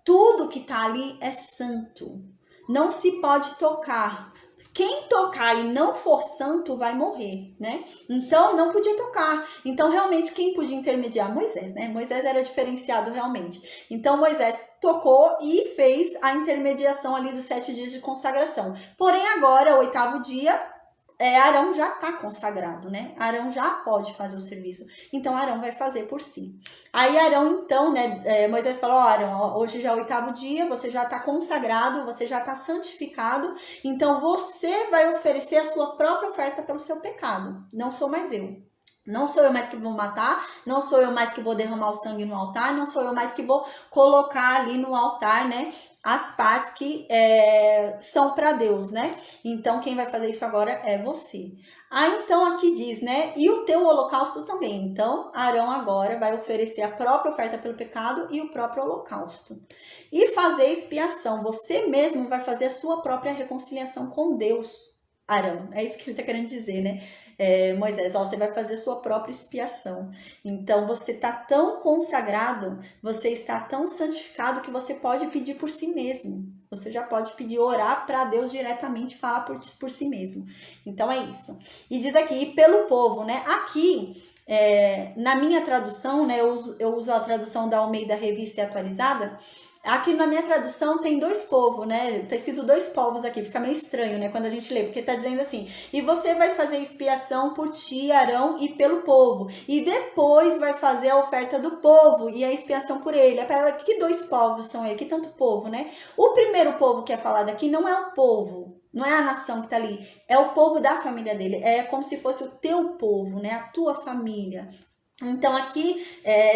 tudo que está ali é santo. Não se pode tocar. Quem tocar e não for santo vai morrer, né? Então, não podia tocar. Então, realmente, quem podia intermediar? Moisés, né? Moisés era diferenciado realmente. Então, Moisés tocou e fez a intermediação ali dos 7 dias de consagração. Porém, agora, o 8º dia, Arão já está consagrado, né? Arão já pode fazer o serviço. Então, Arão vai fazer por si. Aí, Arão, então, né? Moisés falou: Arão, hoje já é o 8º dia, você já está consagrado, você já está santificado. Então, você vai oferecer a sua própria oferta pelo seu pecado. Não sou mais eu. Não sou eu mais que vou matar, não sou eu mais que vou derramar o sangue no altar, não sou eu mais que vou colocar ali no altar, né, as partes que são para Deus, né? Então, quem vai fazer isso agora é você. Aí, então, aqui diz, né, e o teu holocausto também. Então, Arão agora vai oferecer a própria oferta pelo pecado e o próprio holocausto. E fazer expiação. Você mesmo vai fazer a sua própria reconciliação com Deus. Arão, é isso que ele está querendo dizer, né? Moisés, ó, você vai fazer a sua própria expiação. Então, você está tão consagrado, você está tão santificado que você pode pedir por si mesmo. Você já pode pedir, orar para Deus diretamente, falar por si mesmo. Então, é isso. E diz aqui, e pelo povo, né? Aqui, na minha tradução, né? Eu uso a tradução da Almeida Revista e Atualizada. Aqui na minha tradução tem 2 povos, né? Tá escrito 2 povos aqui, fica meio estranho, né? Quando a gente lê, porque tá dizendo assim: e você vai fazer expiação por ti, Arão, e pelo povo. E depois vai fazer a oferta do povo e a expiação por ele. Que 2 povos são aí? Que tanto povo, né? O primeiro povo que é falado aqui não é o povo, não é a nação que tá ali. É o povo da família dele. É como se fosse o teu povo, né? A tua família. Então aqui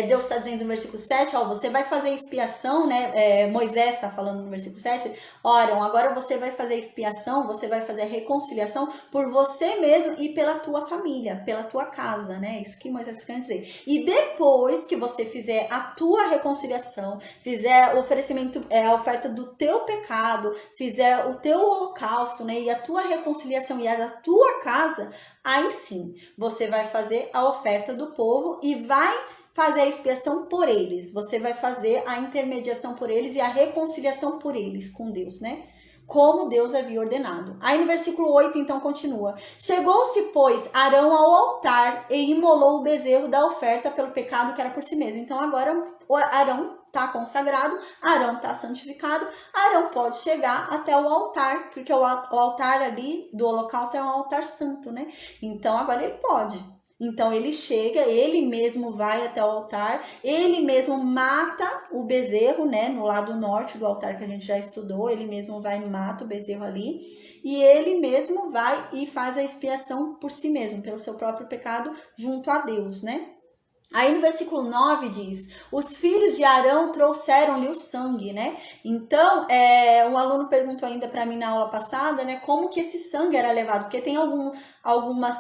Deus está dizendo no versículo 7, ó, você vai fazer expiação, né? Moisés está falando no versículo 7, Arão, agora você vai fazer expiação, você vai fazer reconciliação por você mesmo e pela tua família, pela tua casa, né? Isso que Moisés quer dizer. E depois que você fizer a tua reconciliação, fizer o oferecimento, a oferta do teu pecado, fizer o teu holocausto, né? E a tua reconciliação e a da tua casa, aí sim, você vai fazer a oferta do povo e vai fazer a expiação por eles. Você vai fazer a intermediação por eles e a reconciliação por eles com Deus, né? Como Deus havia ordenado. Aí no versículo 8, então, continua. Chegou-se, pois, Arão ao altar e imolou o bezerro da oferta pelo pecado que era por si mesmo. Então, agora, Arão está consagrado, Arão está santificado, Arão pode chegar até o altar, porque o altar ali do holocausto é um altar santo, né? Então, agora ele pode. Então, ele chega, ele mesmo vai até o altar, ele mesmo mata o bezerro, né? No lado norte do altar que a gente já estudou, ele mesmo vai e mata o bezerro ali, e ele mesmo vai e faz a expiação por si mesmo, pelo seu próprio pecado, junto a Deus, né? Aí no versículo 9 diz, os filhos de Arão trouxeram-lhe o sangue, né? Então, um aluno perguntou ainda para mim na aula passada, né, como que esse sangue era levado, porque tem algumas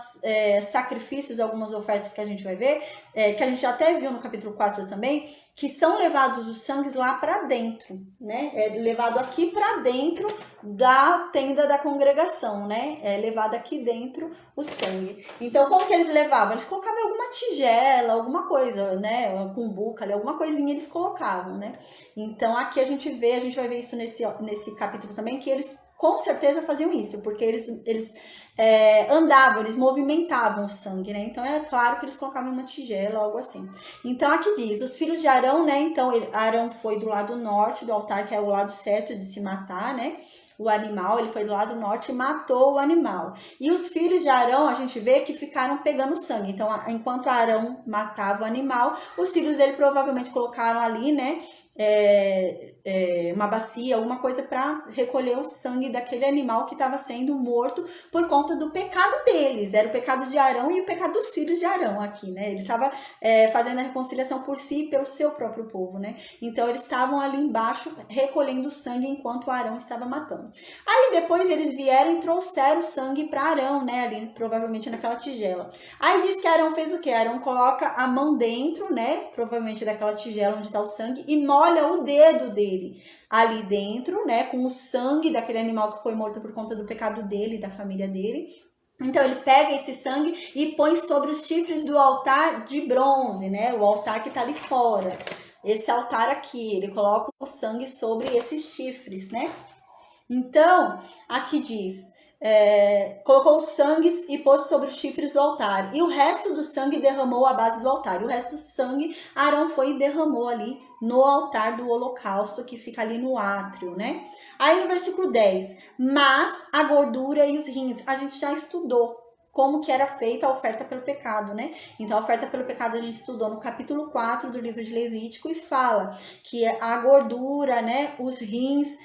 sacrifícios, algumas ofertas que a gente vai ver, que a gente até viu no capítulo 4 também, que são levados os sangues lá para dentro, né? É levado aqui para dentro da tenda da congregação, né? É levado aqui dentro o sangue. Então, como que eles levavam? Eles colocavam em alguma tigela, alguma coisa, né? Uma cumbuca, alguma coisinha eles colocavam, né? Então, aqui a gente vai ver isso nesse capítulo também, que eles com certeza faziam isso, porque eles andavam, eles movimentavam o sangue, né? Então é claro que eles colocavam em uma tigela, algo assim. Então aqui diz, os filhos de Arão, né? Então Arão foi do lado norte do altar, que é o lado certo de se matar, né? O animal, ele foi do lado norte e matou o animal. E os filhos de Arão, a gente vê que ficaram pegando sangue. Então, enquanto Arão matava o animal, os filhos dele provavelmente colocaram ali, né? Uma bacia, alguma coisa para recolher o sangue daquele animal que estava sendo morto por conta do pecado deles. Era o pecado de Arão e o pecado dos filhos de Arão aqui, né? Ele estava fazendo a reconciliação por si e pelo seu próprio povo, né? Então eles estavam ali embaixo recolhendo o sangue enquanto Arão estava matando. Aí depois eles vieram e trouxeram o sangue para Arão, né? Ali provavelmente naquela tigela. Aí diz que Arão fez o quê? Arão coloca a mão dentro, né? Provavelmente daquela tigela onde está o sangue e molha o dedo dele ali dentro, né, com o sangue daquele animal que foi morto por conta do pecado dele e da família dele. Então ele pega esse sangue e põe sobre os chifres do altar de bronze, né, o altar que tá ali fora. Esse altar aqui, ele coloca o sangue sobre esses chifres, né? Então, aqui diz, colocou os sangues e pôs sobre os chifres do altar. E o resto do sangue derramou à base do altar. E o resto do sangue, Arão foi e derramou ali no altar do holocausto, que fica ali no átrio, né? Aí no versículo 10, mas a gordura e os rins, a gente já estudou como que era feita a oferta pelo pecado, né? Então, a oferta pelo pecado a gente estudou no capítulo 4 do livro de Levítico e fala que a gordura, né, os rins,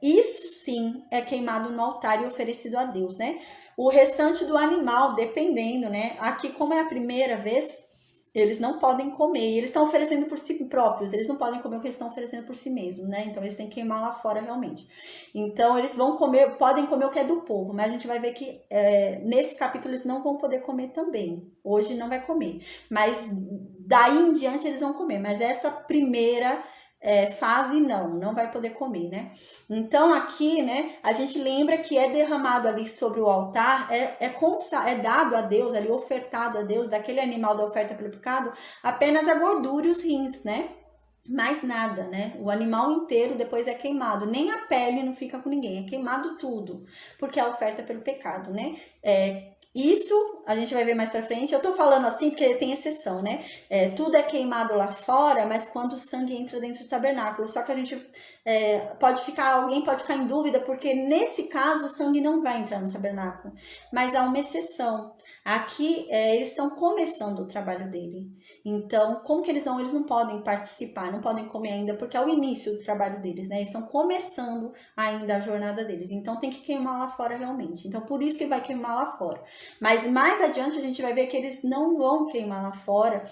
isso sim é queimado no altar e oferecido a Deus, né? O restante do animal, dependendo, né? Aqui, como é a primeira vez, eles não podem comer. Eles estão oferecendo por si próprios. Eles não podem comer o que eles estão oferecendo por si mesmos, né? Então, eles têm que queimar lá fora realmente. Então, eles vão comer, podem comer o que é do povo. Mas a gente vai ver que nesse capítulo eles não vão poder comer também. Hoje não vai comer. Mas daí em diante eles vão comer. Mas essa primeira fase não vai poder comer, né? Então aqui, né, a gente lembra que é derramado ali sobre o altar, é dado a Deus, ali ofertado a Deus, daquele animal da oferta pelo pecado, apenas a gordura e os rins, né? Mais nada, né? O animal inteiro depois é queimado, nem a pele não fica com ninguém, é queimado tudo, porque é a oferta pelo pecado, né? Isso a gente vai ver mais pra frente. Eu tô falando assim porque tem exceção, né? Tudo é queimado lá fora, mas quando o sangue entra dentro do tabernáculo. Só que a gente alguém pode ficar em dúvida, porque nesse caso o sangue não vai entrar no tabernáculo. Mas há uma exceção. Aqui eles estão começando o trabalho dele. Então, como que eles vão? Eles não podem participar, não podem comer ainda, porque é o início do trabalho deles, né? Eles estão começando ainda a jornada deles. Então, tem que queimar lá fora realmente. Então, por isso que vai queimar lá fora. Mas mais adiante a gente vai ver que eles não vão queimar lá fora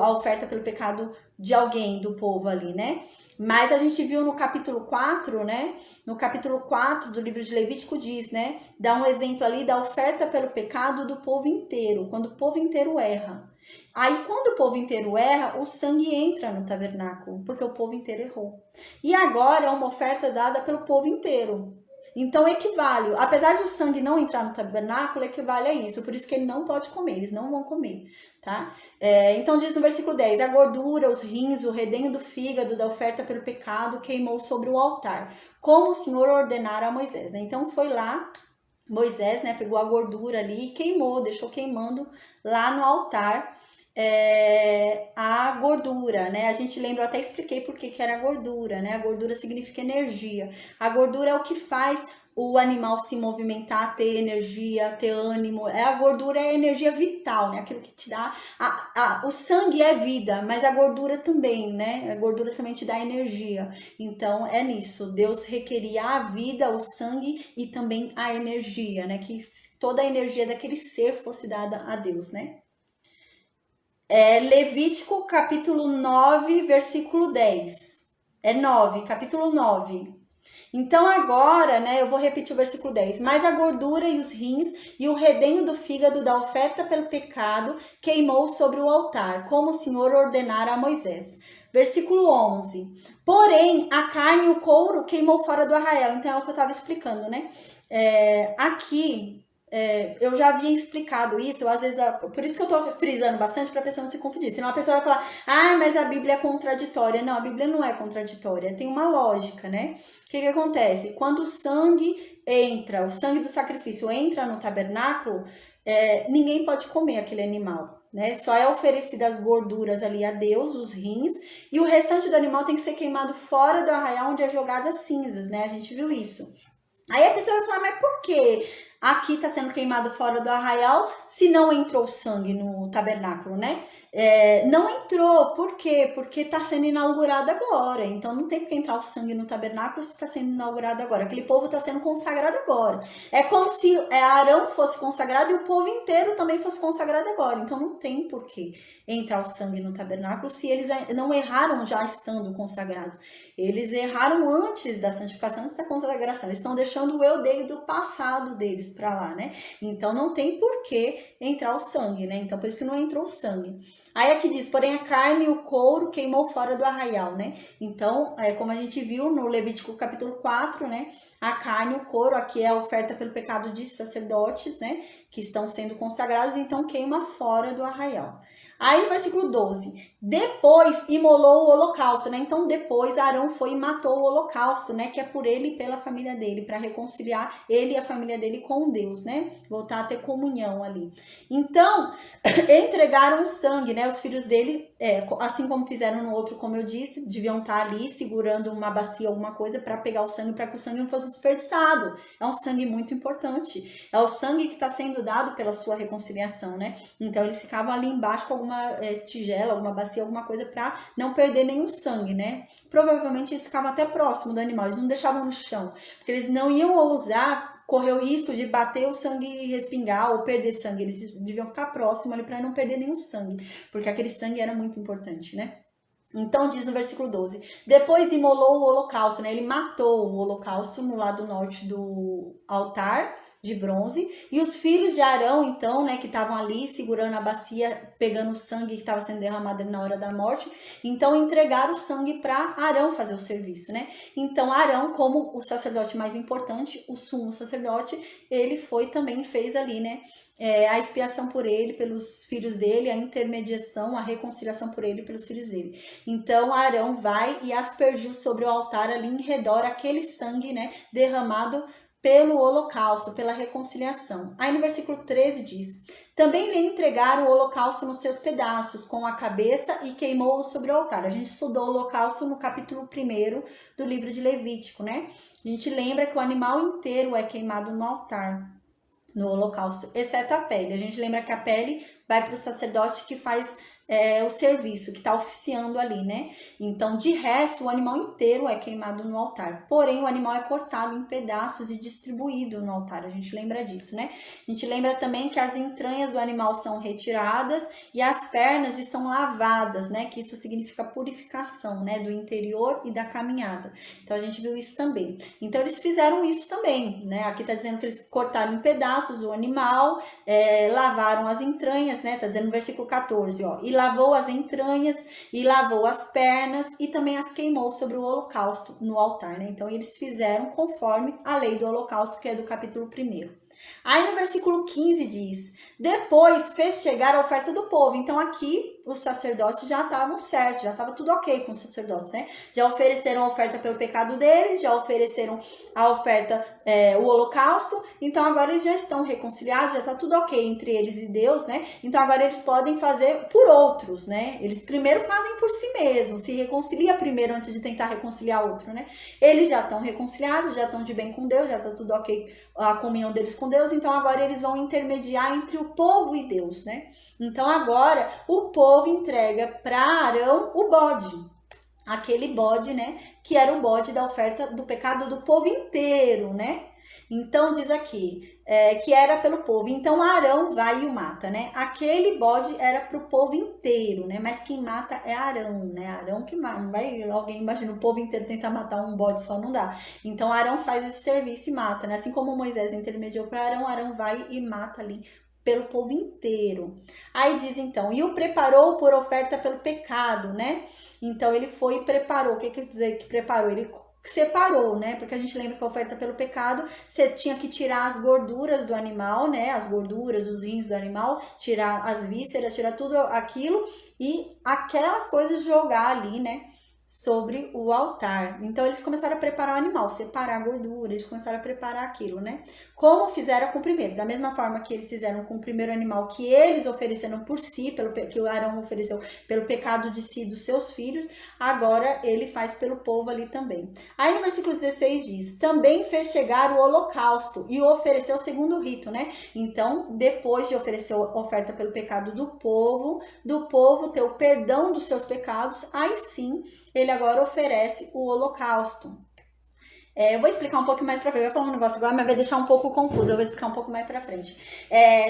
a oferta pelo pecado de alguém do povo ali, né? Mas a gente viu no capítulo 4, né? No capítulo 4 do livro de Levítico diz, né? Dá um exemplo ali da oferta pelo pecado do povo inteiro, quando o povo inteiro erra. Aí, quando o povo inteiro erra, o sangue entra no tabernáculo, porque o povo inteiro errou. E agora é uma oferta dada pelo povo inteiro. Então equivale, apesar de o sangue não entrar no tabernáculo, equivale a isso, por isso que ele não pode comer, eles não vão comer, tá? Então diz no versículo 10, a gordura, os rins, o redenho do fígado da oferta pelo pecado queimou sobre o altar, como o Senhor ordenara a Moisés, né? Então foi lá, Moisés, né, pegou a gordura ali e queimou, deixou queimando lá no altar, a gordura, né? A gente lembra, eu até expliquei por que era a gordura, né? A gordura significa energia. A gordura é o que faz o animal se movimentar, ter energia, ter ânimo. A gordura é a energia vital, né? Aquilo que te dá... o sangue é vida, mas a gordura também, né? A gordura também te dá energia. Então, é nisso. Deus requeria a vida, o sangue e também a energia, né? Que toda a energia daquele ser fosse dada a Deus, né? Levítico capítulo 9, versículo 10. 9, capítulo 9. Então agora, né, eu vou repetir o versículo 10. Mas a gordura e os rins e o redenho do fígado da oferta pelo pecado queimou sobre o altar, como o Senhor ordenara a Moisés. Versículo 11. Porém, a carne e o couro queimou fora do arraial. Então é o que eu estava explicando, né? Aqui, eu já havia explicado isso, às vezes, por isso que eu tô frisando bastante para a pessoa não se confundir. Senão a pessoa vai falar, mas a Bíblia é contraditória. Não, a Bíblia não é contraditória, tem uma lógica, né? O que acontece? Quando o sangue entra, o sangue do sacrifício entra no tabernáculo, ninguém pode comer aquele animal, né? Só é oferecida as gorduras ali a Deus, os rins, e o restante do animal tem que ser queimado fora do arraial onde é jogada as cinzas, né? A gente viu isso. Aí a pessoa vai falar, mas por que aqui está sendo queimado fora do arraial se não entrou sangue no tabernáculo, né? Não entrou, por quê? Porque está sendo inaugurado agora, então não tem por que entrar o sangue no tabernáculo se está sendo inaugurado agora, aquele povo está sendo consagrado agora. É como se Arão fosse consagrado e o povo inteiro também fosse consagrado agora, então não tem por que entrar o sangue no tabernáculo se eles não erraram já estando consagrados. Eles erraram antes da santificação, antes da consagração. Eles estão deixando o eu dele do passado deles para lá, né? Então não tem por que entrar o sangue, né? Então por isso que não entrou o sangue. Aí aqui diz, porém a carne e o couro queimou fora do arraial, né? Então, como a gente viu no Levítico capítulo 4, né? A carne e o couro, aqui é a oferta pelo pecado de sacerdotes, né? Que estão sendo consagrados, então queima fora do arraial. Aí no versículo 12, depois imolou o holocausto, né? Então depois Arão foi e matou o holocausto, né? Que é por ele e pela família dele, para reconciliar ele e a família dele com Deus, né? Voltar a ter comunhão ali. Então, entregaram o sangue, né? Os filhos dele, assim como fizeram no outro, como eu disse, deviam estar ali segurando uma bacia, alguma coisa, para pegar o sangue, para que o sangue não fosse desperdiçado. É um sangue muito importante. É o sangue que está sendo dado pela sua reconciliação, né? Então eles ficavam ali embaixo com alguma tigela, alguma bacia, alguma coisa para não perder nenhum sangue, né? Provavelmente eles ficavam até próximo do animal, eles não deixavam no chão, porque eles não iam ousar correr o risco de bater o sangue e respingar ou perder sangue, eles deviam ficar próximo ali para não perder nenhum sangue, porque aquele sangue era muito importante, né? Então diz no versículo 12, depois imolou o holocausto, né? Ele matou o holocausto no lado norte do altar de bronze, e os filhos de Arão, então, né, que estavam ali segurando a bacia, pegando o sangue que estava sendo derramado na hora da morte, então entregaram o sangue para Arão fazer o serviço, né? Então Arão, como o sacerdote mais importante, o sumo sacerdote, ele foi também, fez ali, né, a expiação por ele, pelos filhos dele, a intermediação, a reconciliação por ele, pelos filhos dele. Então Arão vai e aspergiu sobre o altar ali em redor aquele sangue, né, derramado pelo holocausto, pela reconciliação. Aí no versículo 13 diz, também lhe entregaram o holocausto nos seus pedaços, com a cabeça, e queimou-o sobre o altar. A gente estudou o holocausto no capítulo 1 do livro de Levítico, né? A gente lembra que o animal inteiro é queimado no altar, no holocausto, exceto a pele. A gente lembra que a pele vai para o sacerdote que faz o serviço, que está oficiando ali, né? Então, de resto, o animal inteiro é queimado no altar. Porém, o animal é cortado em pedaços e distribuído no altar. A gente lembra disso, né? A gente lembra também que as entranhas do animal são retiradas e as pernas são lavadas, né? Que isso significa purificação, né? Do interior e da caminhada. Então, a gente viu isso também. Então, eles fizeram isso também, né? Aqui está dizendo que eles cortaram em pedaços o animal, lavaram as entranhas, né? Está dizendo no versículo 14, ó. E lavou as entranhas e lavou as pernas e também as queimou sobre o holocausto no altar, né? Então eles fizeram conforme a lei do holocausto, que é do capítulo 1. Aí no versículo 15 diz, depois fez chegar a oferta do povo. Então aqui os sacerdotes já estavam certos, já estava tudo ok com os sacerdotes, né? Já ofereceram a oferta pelo pecado deles, já ofereceram a oferta, o holocausto, então agora eles já estão reconciliados, já está tudo ok entre eles e Deus, né? Então agora eles podem fazer por outros, né? Eles primeiro fazem por si mesmos, se reconcilia primeiro antes de tentar reconciliar outro, né? Eles já estão reconciliados, já estão de bem com Deus, já está tudo ok a comunhão deles com Deus, então agora eles vão intermediar entre o povo e Deus, né? Então agora o povo entrega para Arão o bode. aquele bode, né, que era o bode da oferta do pecado do povo inteiro, né? Então diz aqui, que era pelo povo. Então Arão vai e o mata, né? Aquele bode era para o povo inteiro, né? Mas quem mata é Arão, né? Arão que mata. Não vai alguém, imagina, o povo inteiro tentar matar um bode só, não dá. Então Arão faz esse serviço e mata, né? Assim como Moisés intermediou para Arão, Arão vai e mata ali pelo povo inteiro. Aí diz então, e o preparou por oferta pelo pecado, né? Então ele foi e preparou. O que quer dizer que preparou? Ele separou, né? Porque a gente lembra que a oferta pelo pecado, você tinha que tirar as gorduras do animal, né? As gorduras, os rins do animal, tirar as vísceras, tirar tudo aquilo e aquelas coisas jogar ali, né? Sobre o altar. Então eles começaram a preparar o animal, separar a gordura, eles começaram a preparar aquilo, né? Como fizeram com o primeiro, da mesma forma que eles fizeram com o primeiro animal que eles ofereceram por si, que o Arão ofereceu pelo pecado de si e dos seus filhos, agora ele faz pelo povo ali também. Aí no versículo 16 diz, também fez chegar o holocausto e o ofereceu segundo o rito, né? Então, depois de oferecer a oferta pelo pecado do povo ter o perdão dos seus pecados, aí sim, ele agora oferece o holocausto. Eu vou explicar um pouco mais pra frente. Eu vou falar um negócio agora, mas vai deixar um pouco confuso. Eu vou explicar um pouco mais pra frente.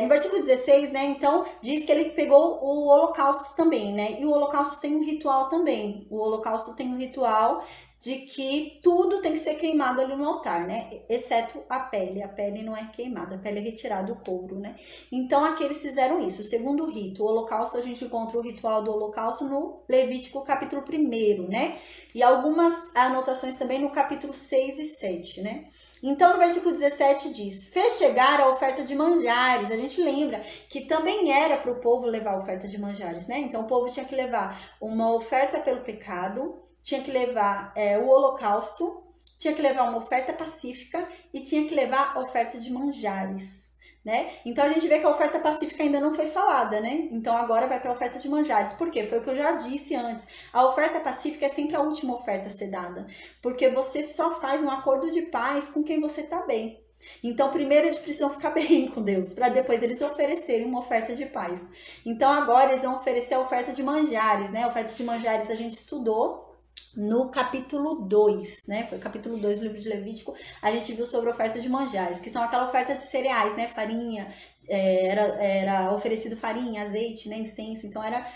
No versículo 16, né? Então, diz que ele pegou o holocausto também, né? E o holocausto tem um ritual também. O holocausto tem um ritual de que tudo tem que ser queimado ali no altar, né? Exceto a pele. A pele não é queimada, a pele é retirada do couro, né? Então, aqui eles fizeram isso. Segundo o rito, o holocausto, a gente encontra o ritual do holocausto no Levítico capítulo 1, né? E algumas anotações também no capítulo 6 e 7, né? Então, no versículo 17 diz, fez chegar a oferta de manjares. A gente lembra que também era para o povo levar a oferta de manjares, né? Então, o povo tinha que levar uma oferta pelo pecado, tinha que levar o holocausto, tinha que levar uma oferta pacífica e tinha que levar a oferta de manjares, né? Então a gente vê que a oferta pacífica ainda não foi falada, né? Então agora vai para a oferta de manjares. Por quê? Foi o que eu já disse antes. A oferta pacífica é sempre a última oferta a ser dada, porque você só faz um acordo de paz com quem você está bem. Então, primeiro eles precisam ficar bem com Deus, para depois eles oferecerem uma oferta de paz. Então, agora eles vão oferecer a oferta de manjares, né? A oferta de manjares a gente estudou no capítulo 2, né? Foi o capítulo 2 do livro de Levítico, a gente viu sobre a oferta de manjares, que são aquela oferta de cereais, né? Farinha, era oferecido farinha, azeite, né? Incenso, então era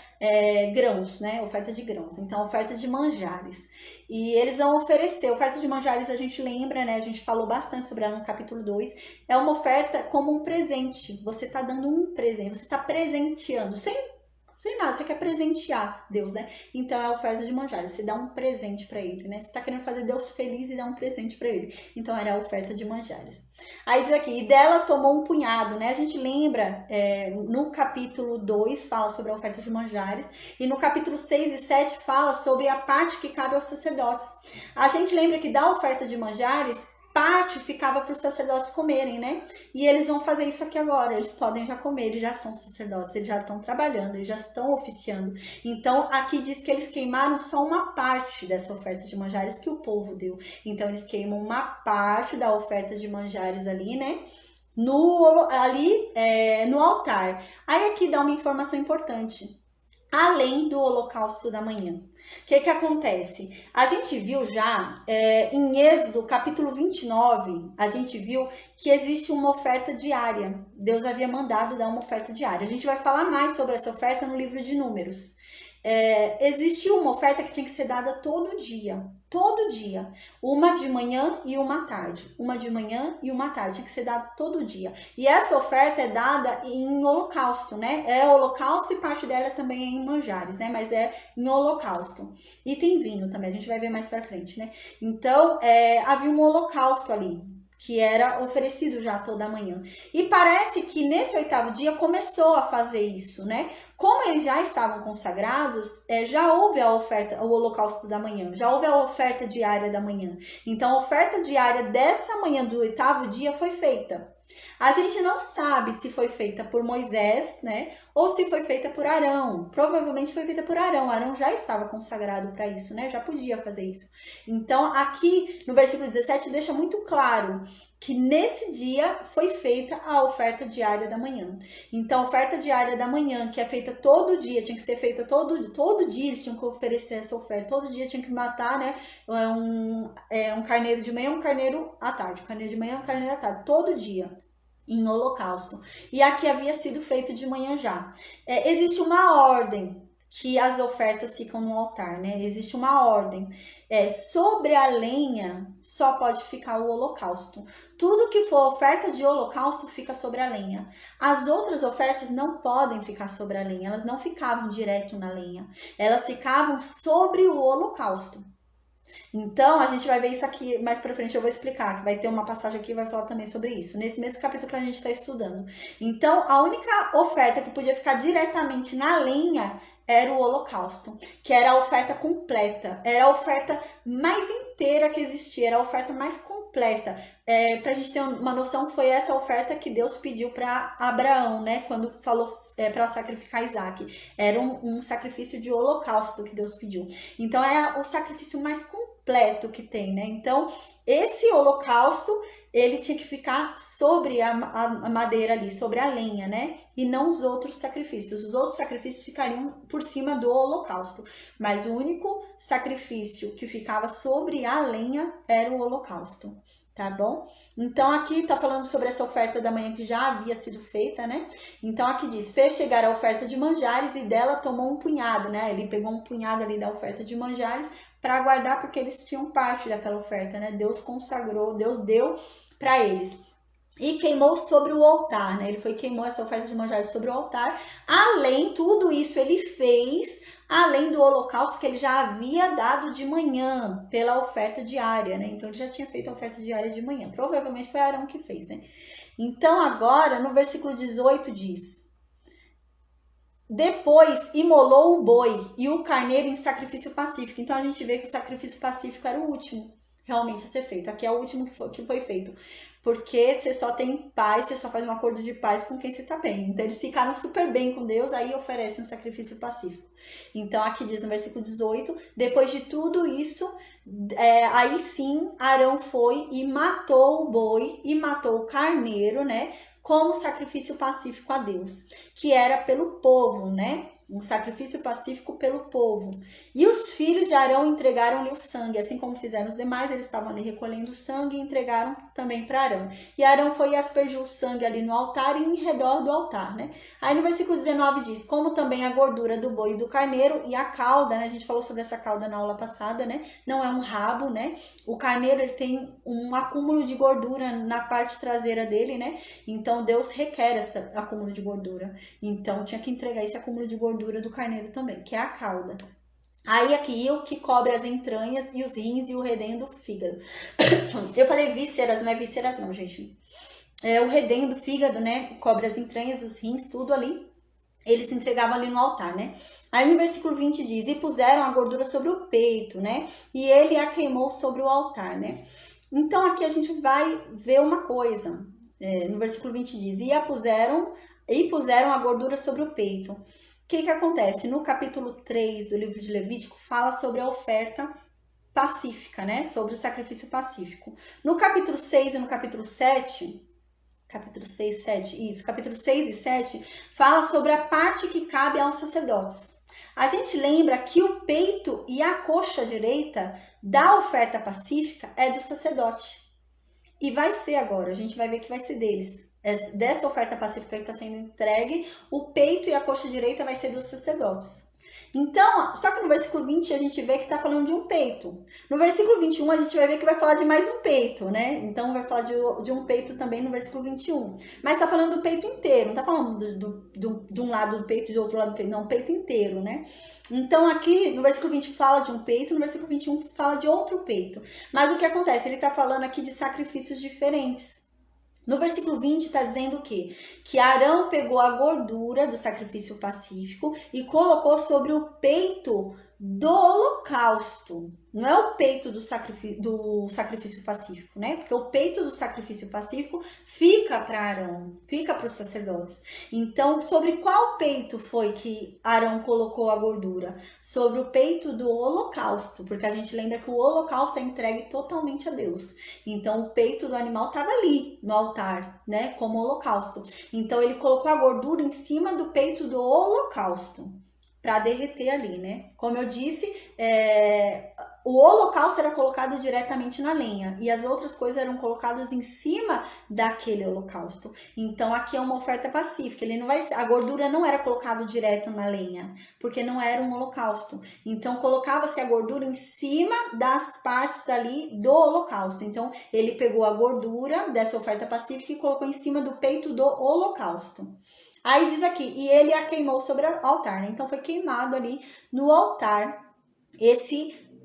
grãos, né? Oferta de grãos, então oferta de manjares. E eles vão oferecer, oferta de manjares a gente lembra, né? A gente falou bastante sobre ela no capítulo 2, é uma oferta como um presente, você tá dando um presente, você tá presenteando, sem nada, você quer presentear Deus, né? Então é a oferta de manjares, você dá um presente para ele, né? Você tá querendo fazer Deus feliz e dar um presente para ele. Então era a oferta de manjares. Aí diz aqui, e dela tomou um punhado, né? A gente lembra, no capítulo 2 fala sobre a oferta de manjares, e no capítulo 6 e 7 fala sobre a parte que cabe aos sacerdotes. A gente lembra que da oferta de manjares, parte ficava para os sacerdotes comerem, né? E eles vão fazer isso aqui agora, eles podem já comer, eles já são sacerdotes, eles já estão trabalhando, eles já estão oficiando. Então, aqui diz que eles queimaram só uma parte dessa oferta de manjares que o povo deu. Então, eles queimam uma parte da oferta de manjares ali, né? No altar. Aí aqui dá uma informação importante. Além do holocausto da manhã. O que acontece? A gente viu já, em Êxodo, capítulo 29, a gente viu que existe uma oferta diária. Deus havia mandado dar uma oferta diária. A gente vai falar mais sobre essa oferta no livro de Números. Existe uma oferta que tinha que ser dada todo dia, uma de manhã e uma à tarde, tinha que ser dada todo dia, e essa oferta é dada em holocausto, né, holocausto e parte dela também é em manjares, né, mas é em holocausto, e tem vinho também, a gente vai ver mais pra frente, né, então havia um holocausto ali, que era oferecido já toda manhã. E parece que nesse 8º dia começou a fazer isso, né? Como eles já estavam consagrados, já houve a oferta, o holocausto da manhã, já houve a oferta diária da manhã. Então, a oferta diária dessa manhã do 8º dia foi feita. A gente não sabe se foi feita por Moisés, né? ou se foi feita por Arão. Provavelmente foi feita por Arão. Arão já estava consagrado para isso, né? Já podia fazer isso. Então, aqui no versículo 17 deixa muito claro que nesse dia foi feita a oferta diária da manhã. Então, a oferta diária da manhã, que é feita todo dia, tinha que ser feita todo dia, eles tinham que oferecer essa oferta, todo dia tinham que matar, né, um carneiro de manhã, um carneiro à tarde, um carneiro de manhã, um carneiro à tarde, todo dia, em holocausto. E aqui havia sido feito de manhã já. Existe uma ordem que as ofertas ficam no altar, né? Existe uma ordem. Sobre a lenha, só pode ficar o holocausto. Tudo que for oferta de holocausto fica sobre a lenha. As outras ofertas não podem ficar sobre a lenha, elas não ficavam direto na lenha. Elas ficavam sobre o holocausto. Então, a gente vai ver isso aqui mais pra frente, eu vou explicar. Vai ter uma passagem aqui que vai falar também sobre isso. Nesse mesmo capítulo que a gente está estudando. Então, a única oferta que podia ficar diretamente na lenha era o holocausto, que era a oferta completa, era a oferta mais inteira que existia, era a oferta mais completa. Para a gente ter uma noção, foi essa oferta que Deus pediu para Abraão, né? Quando falou para sacrificar Isaac. Era um sacrifício de holocausto que Deus pediu. Então é o sacrifício mais completo que tem, né? Então esse holocausto ele tinha que ficar sobre a madeira ali, sobre a lenha, né? E não os outros sacrifícios. Os outros sacrifícios ficariam por cima do holocausto. Mas o único sacrifício que ficava sobre a lenha era o holocausto. Tá bom? Então aqui tá falando sobre essa oferta da manhã que já havia sido feita, né? Então aqui diz, fez chegar a oferta de manjares e dela tomou um punhado, né? Ele pegou um punhado ali da oferta de manjares para guardar porque eles tinham parte daquela oferta, né? Deus consagrou, Deus deu para eles. E queimou sobre o altar, né? Ele queimou essa oferta de manjares sobre o altar. Além, tudo isso ele fez, além do holocausto que ele já havia dado de manhã pela oferta diária, né? Então ele já tinha feito a oferta diária de manhã. Provavelmente foi Arão que fez, né? Então agora, no versículo 18 diz: depois imolou o boi e o carneiro em sacrifício pacífico. Então a gente vê que o sacrifício pacífico era o último realmente a ser feito. Aqui é o último que foi feito. Porque você só tem paz, você só faz um acordo de paz com quem você tá bem. Então eles ficaram super bem com Deus, aí oferecem um sacrifício pacífico. Então aqui diz no versículo 18, depois de tudo isso, aí sim Arão foi e matou o boi e matou o carneiro, né? Como sacrifício pacífico a Deus, que era pelo povo, né? Um sacrifício pacífico pelo povo. E os filhos de Arão entregaram-lhe o sangue, assim como fizeram os demais, eles estavam ali recolhendo o sangue e entregaram também para Arão. E Arão foi e aspergiu o sangue ali no altar e em redor do altar, né? Aí no versículo 19 diz, como também a gordura do boi e do carneiro e a cauda, né? A gente falou sobre essa cauda na aula passada, né? Não é um rabo, né? O carneiro, ele tem um acúmulo de gordura na parte traseira dele, né? Então Deus requer esse acúmulo de gordura. Então tinha que entregar esse acúmulo de gordura do carneiro também, que é a cauda. Aí aqui o que cobre as entranhas e os rins e o redém do fígado. Eu falei vísceras, não é vísceras não, gente. O redém do fígado, né? Cobre as entranhas, os rins, tudo ali. Eles se entregavam ali no altar, né? Aí no versículo 20 diz, e puseram a gordura sobre o peito, né? E ele a queimou sobre o altar, né? Então aqui a gente vai ver uma coisa. No versículo 20 diz, e puseram a gordura sobre o peito. O que acontece? No capítulo 3 do livro de Levítico, fala sobre a oferta pacífica, né? Sobre o sacrifício pacífico. No capítulo 6 e no capítulo 7, capítulo 6, 7, isso, capítulo 6 e 7, fala sobre a parte que cabe aos sacerdotes. A gente lembra que o peito e a coxa direita da oferta pacífica é do sacerdote. E vai ser agora, a gente vai ver que vai ser deles. Dessa oferta pacífica que está sendo entregue, o peito e a coxa direita vai ser dos sacerdotes. Então, só que no versículo 20 a gente vê que está falando de um peito. No versículo 21 a gente vai ver que vai falar de mais um peito, né? Então vai falar de um peito também no versículo 21. Mas está falando do peito inteiro, não está falando de um lado do peito e de outro lado do peito, não, o peito inteiro, né? Então aqui no versículo 20 fala de um peito, no versículo 21 fala de outro peito. Mas o que acontece? Ele está falando aqui de sacrifícios diferentes. No versículo 20 está dizendo o quê? Que Arão pegou a gordura do sacrifício pacífico e colocou sobre o peito do holocausto. Não é o peito do sacrifício pacífico, né? Porque o peito do sacrifício pacífico fica para Arão, fica para os sacerdotes. Então, sobre qual peito foi que Arão colocou a gordura? Sobre o peito do holocausto, porque a gente lembra que o holocausto é entregue totalmente a Deus. Então, o peito do animal estava ali no altar, né? Como holocausto. Então, ele colocou a gordura em cima do peito do holocausto para derreter ali, né? Como eu disse, o holocausto era colocado diretamente na lenha e as outras coisas eram colocadas em cima daquele holocausto. Então aqui é uma oferta pacífica. A gordura não era colocada direto na lenha, porque não era um holocausto. Então colocava-se a gordura em cima das partes ali do holocausto. Então ele pegou a gordura dessa oferta pacífica e colocou em cima do peito do holocausto. Aí diz aqui, e ele a queimou sobre o altar, né? Então foi queimado ali no altar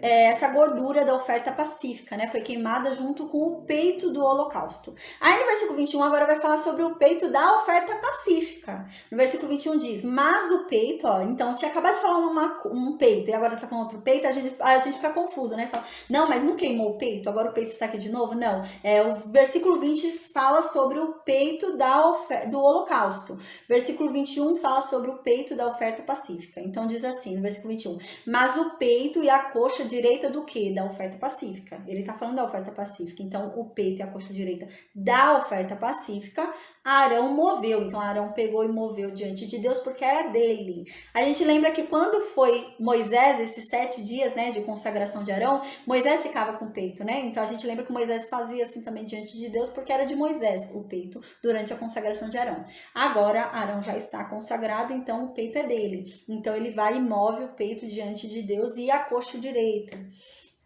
essa gordura da oferta pacífica, né? Foi queimada junto com o peito do holocausto. Aí no versículo 21 agora vai falar sobre o peito da oferta pacífica. No versículo 21 diz, mas o peito, ó, então tinha acabado de falar um peito e agora tá com outro peito, a gente fica confuso, né? Fala, não, mas não queimou o peito, agora o peito tá aqui de novo? Não, o versículo 20 fala sobre o peito do holocausto. Versículo 21 fala sobre o peito da oferta pacífica. Então diz assim, no versículo 21, mas o peito e a coxa direita do quê? Da oferta pacífica. Ele está falando da oferta pacífica. Então, o peito e a coxa direita da oferta pacífica, Arão moveu. Então, Arão pegou e moveu diante de Deus porque era dele. A gente lembra que quando foi Moisés, esses 7 dias, né, de consagração de Arão, Moisés ficava com o peito, né? Então, a gente lembra que Moisés fazia assim também diante de Deus porque era de Moisés o peito durante a consagração de Arão. Agora, Arão já está consagrado, então o peito é dele. Então, ele vai e move o peito diante de Deus e a coxa direita,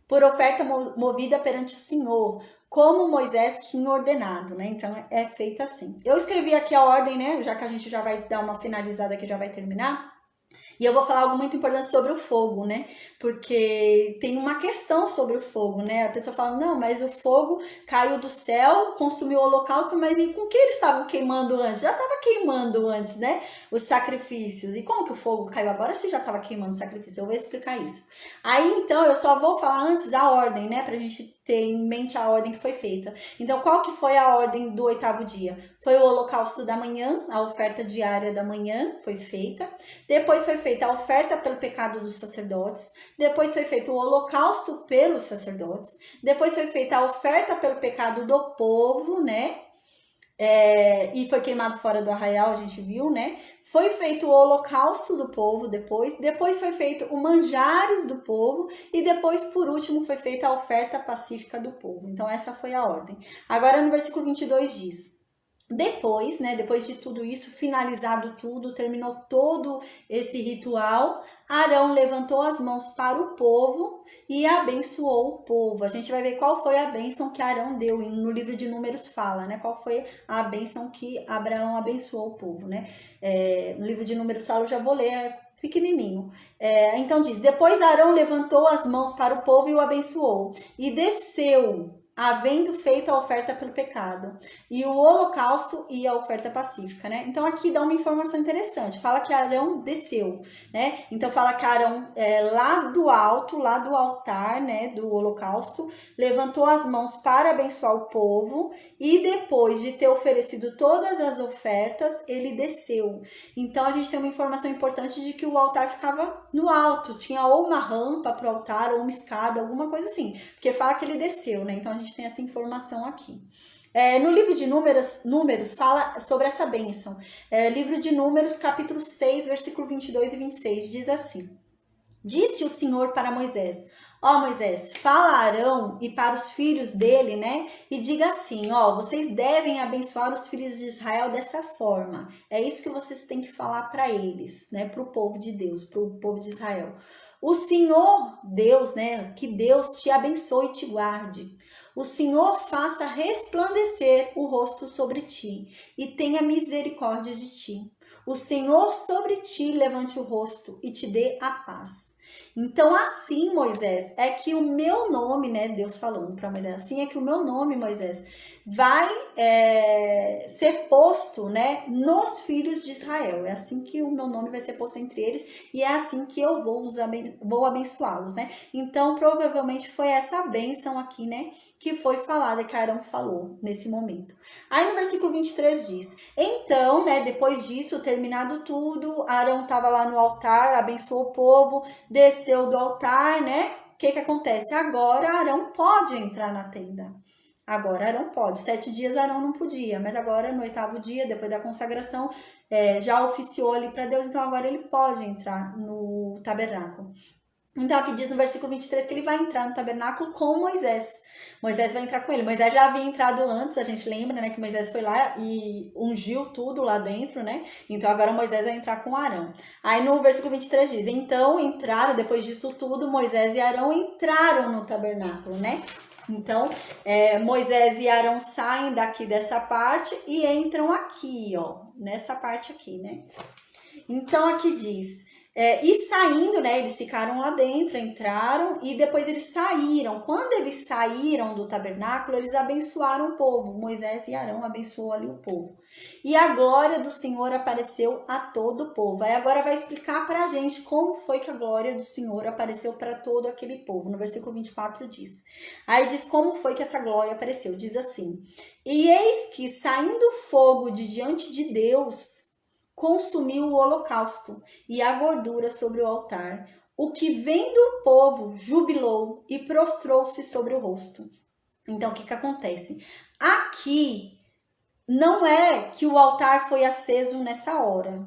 por oferta movida perante o Senhor, como Moisés tinha ordenado, né? Então é feita assim. Eu escrevi aqui a ordem, né? Já que a gente já vai dar uma finalizada aqui, já vai terminar. E eu vou falar algo muito importante sobre o fogo, né? Porque tem uma questão sobre o fogo, né? A pessoa fala, não, mas o fogo caiu do céu, consumiu o holocausto, mas e com que eles estavam queimando antes? Já estava queimando antes, né? Os sacrifícios. E como que o fogo caiu agora se já estava queimando o sacrifício? Eu vou explicar isso. Aí, então, eu só vou falar antes a ordem, né? Pra gente ter em mente a ordem que foi feita. Então, qual que foi a ordem do 8º dia? Foi o holocausto da manhã, a oferta diária da manhã foi feita. Depois foi feita a oferta pelo pecado dos sacerdotes. Depois foi feito o holocausto pelos sacerdotes. Depois foi feita a oferta pelo pecado do povo, né? E foi queimado fora do arraial, a gente viu, né? Foi feito o holocausto do povo depois foi feito o manjares do povo e depois, por último, foi feita a oferta pacífica do povo. Então, essa foi a ordem. Agora, no versículo 22 diz... Depois, né, depois de tudo isso, finalizado tudo, terminou todo esse ritual, Arão levantou as mãos para o povo e abençoou o povo. A gente vai ver qual foi a bênção que Arão deu, e no livro de Números fala, né, qual foi a bênção que Abraão abençoou o povo, né. No livro de Números fala, eu já vou ler, pequenininho. Então diz, depois Arão levantou as mãos para o povo e o abençoou, e desceu, havendo feito a oferta pelo pecado, e o holocausto e a oferta pacífica, né? Então aqui dá uma informação interessante, fala que Arão desceu, né? Então fala que Arão, lá do alto, lá do altar, né, do holocausto, levantou as mãos para abençoar o povo, e depois de ter oferecido todas as ofertas, ele desceu. Então a gente tem uma informação importante de que o altar ficava no alto, tinha ou uma rampa para o altar, ou uma escada, alguma coisa assim, porque fala que ele desceu, né? Então a gente tem essa informação aqui. No livro de Números fala sobre essa bênção. Livro de Números, capítulo 6, versículo 22 e 26, diz assim: Disse o Senhor para Moisés: Ó Moisés, fala a Arão e para os filhos dele, né? E diga assim, vocês devem abençoar os filhos de Israel dessa forma. É isso que vocês têm que falar para eles, né? Para o povo de Deus, para o povo de Israel. O Senhor Deus, né? Que Deus te abençoe e te guarde. O Senhor faça resplandecer o rosto sobre ti e tenha misericórdia de ti. O Senhor sobre ti levante o rosto e te dê a paz. Então, assim, Moisés, é que o meu nome, né, Deus falando para Moisés, assim é que o meu nome, Moisés, vai ser posto, né, nos filhos de Israel. É assim que o meu nome vai ser posto entre eles e é assim que eu vou abençoá-los, né? Então, provavelmente foi essa bênção aqui, né, que foi falada, que Arão falou nesse momento. Aí no versículo 23 diz: então, né, depois disso, terminado tudo, Arão estava lá no altar, abençoou o povo, desceu do altar, né? O que acontece? Agora Arão pode entrar na tenda. Agora Arão pode. 7 dias Arão não podia, mas agora no 8º dia, depois da consagração, já oficiou ali para Deus, então agora ele pode entrar no tabernáculo. Então aqui diz no versículo 23 que ele vai entrar no tabernáculo com Moisés. Moisés vai entrar com ele. Moisés já havia entrado antes, a gente lembra, né, que Moisés foi lá e ungiu tudo lá dentro, né? Então agora Moisés vai entrar com Arão. Aí no versículo 23 diz: então entraram, depois disso tudo, Moisés e Arão entraram no tabernáculo, né? Então, Moisés e Arão saem daqui dessa parte e entram aqui, ó, nessa parte aqui, né? Então aqui diz: e saindo, né, eles ficaram lá dentro, entraram e depois eles saíram. Quando eles saíram do tabernáculo, eles abençoaram o povo. Moisés e Arão abençoou ali o povo. E a glória do Senhor apareceu a todo o povo. Aí agora vai explicar pra gente como foi que a glória do Senhor apareceu para todo aquele povo. No versículo 24 diz. Aí diz como foi que essa glória apareceu. Diz assim: e eis que saindo fogo de diante de Deus, consumiu o holocausto e a gordura sobre o altar. O que vendo o povo jubilou e prostrou-se sobre o rosto. Então, o que acontece? Aqui não é que o altar foi aceso nessa hora.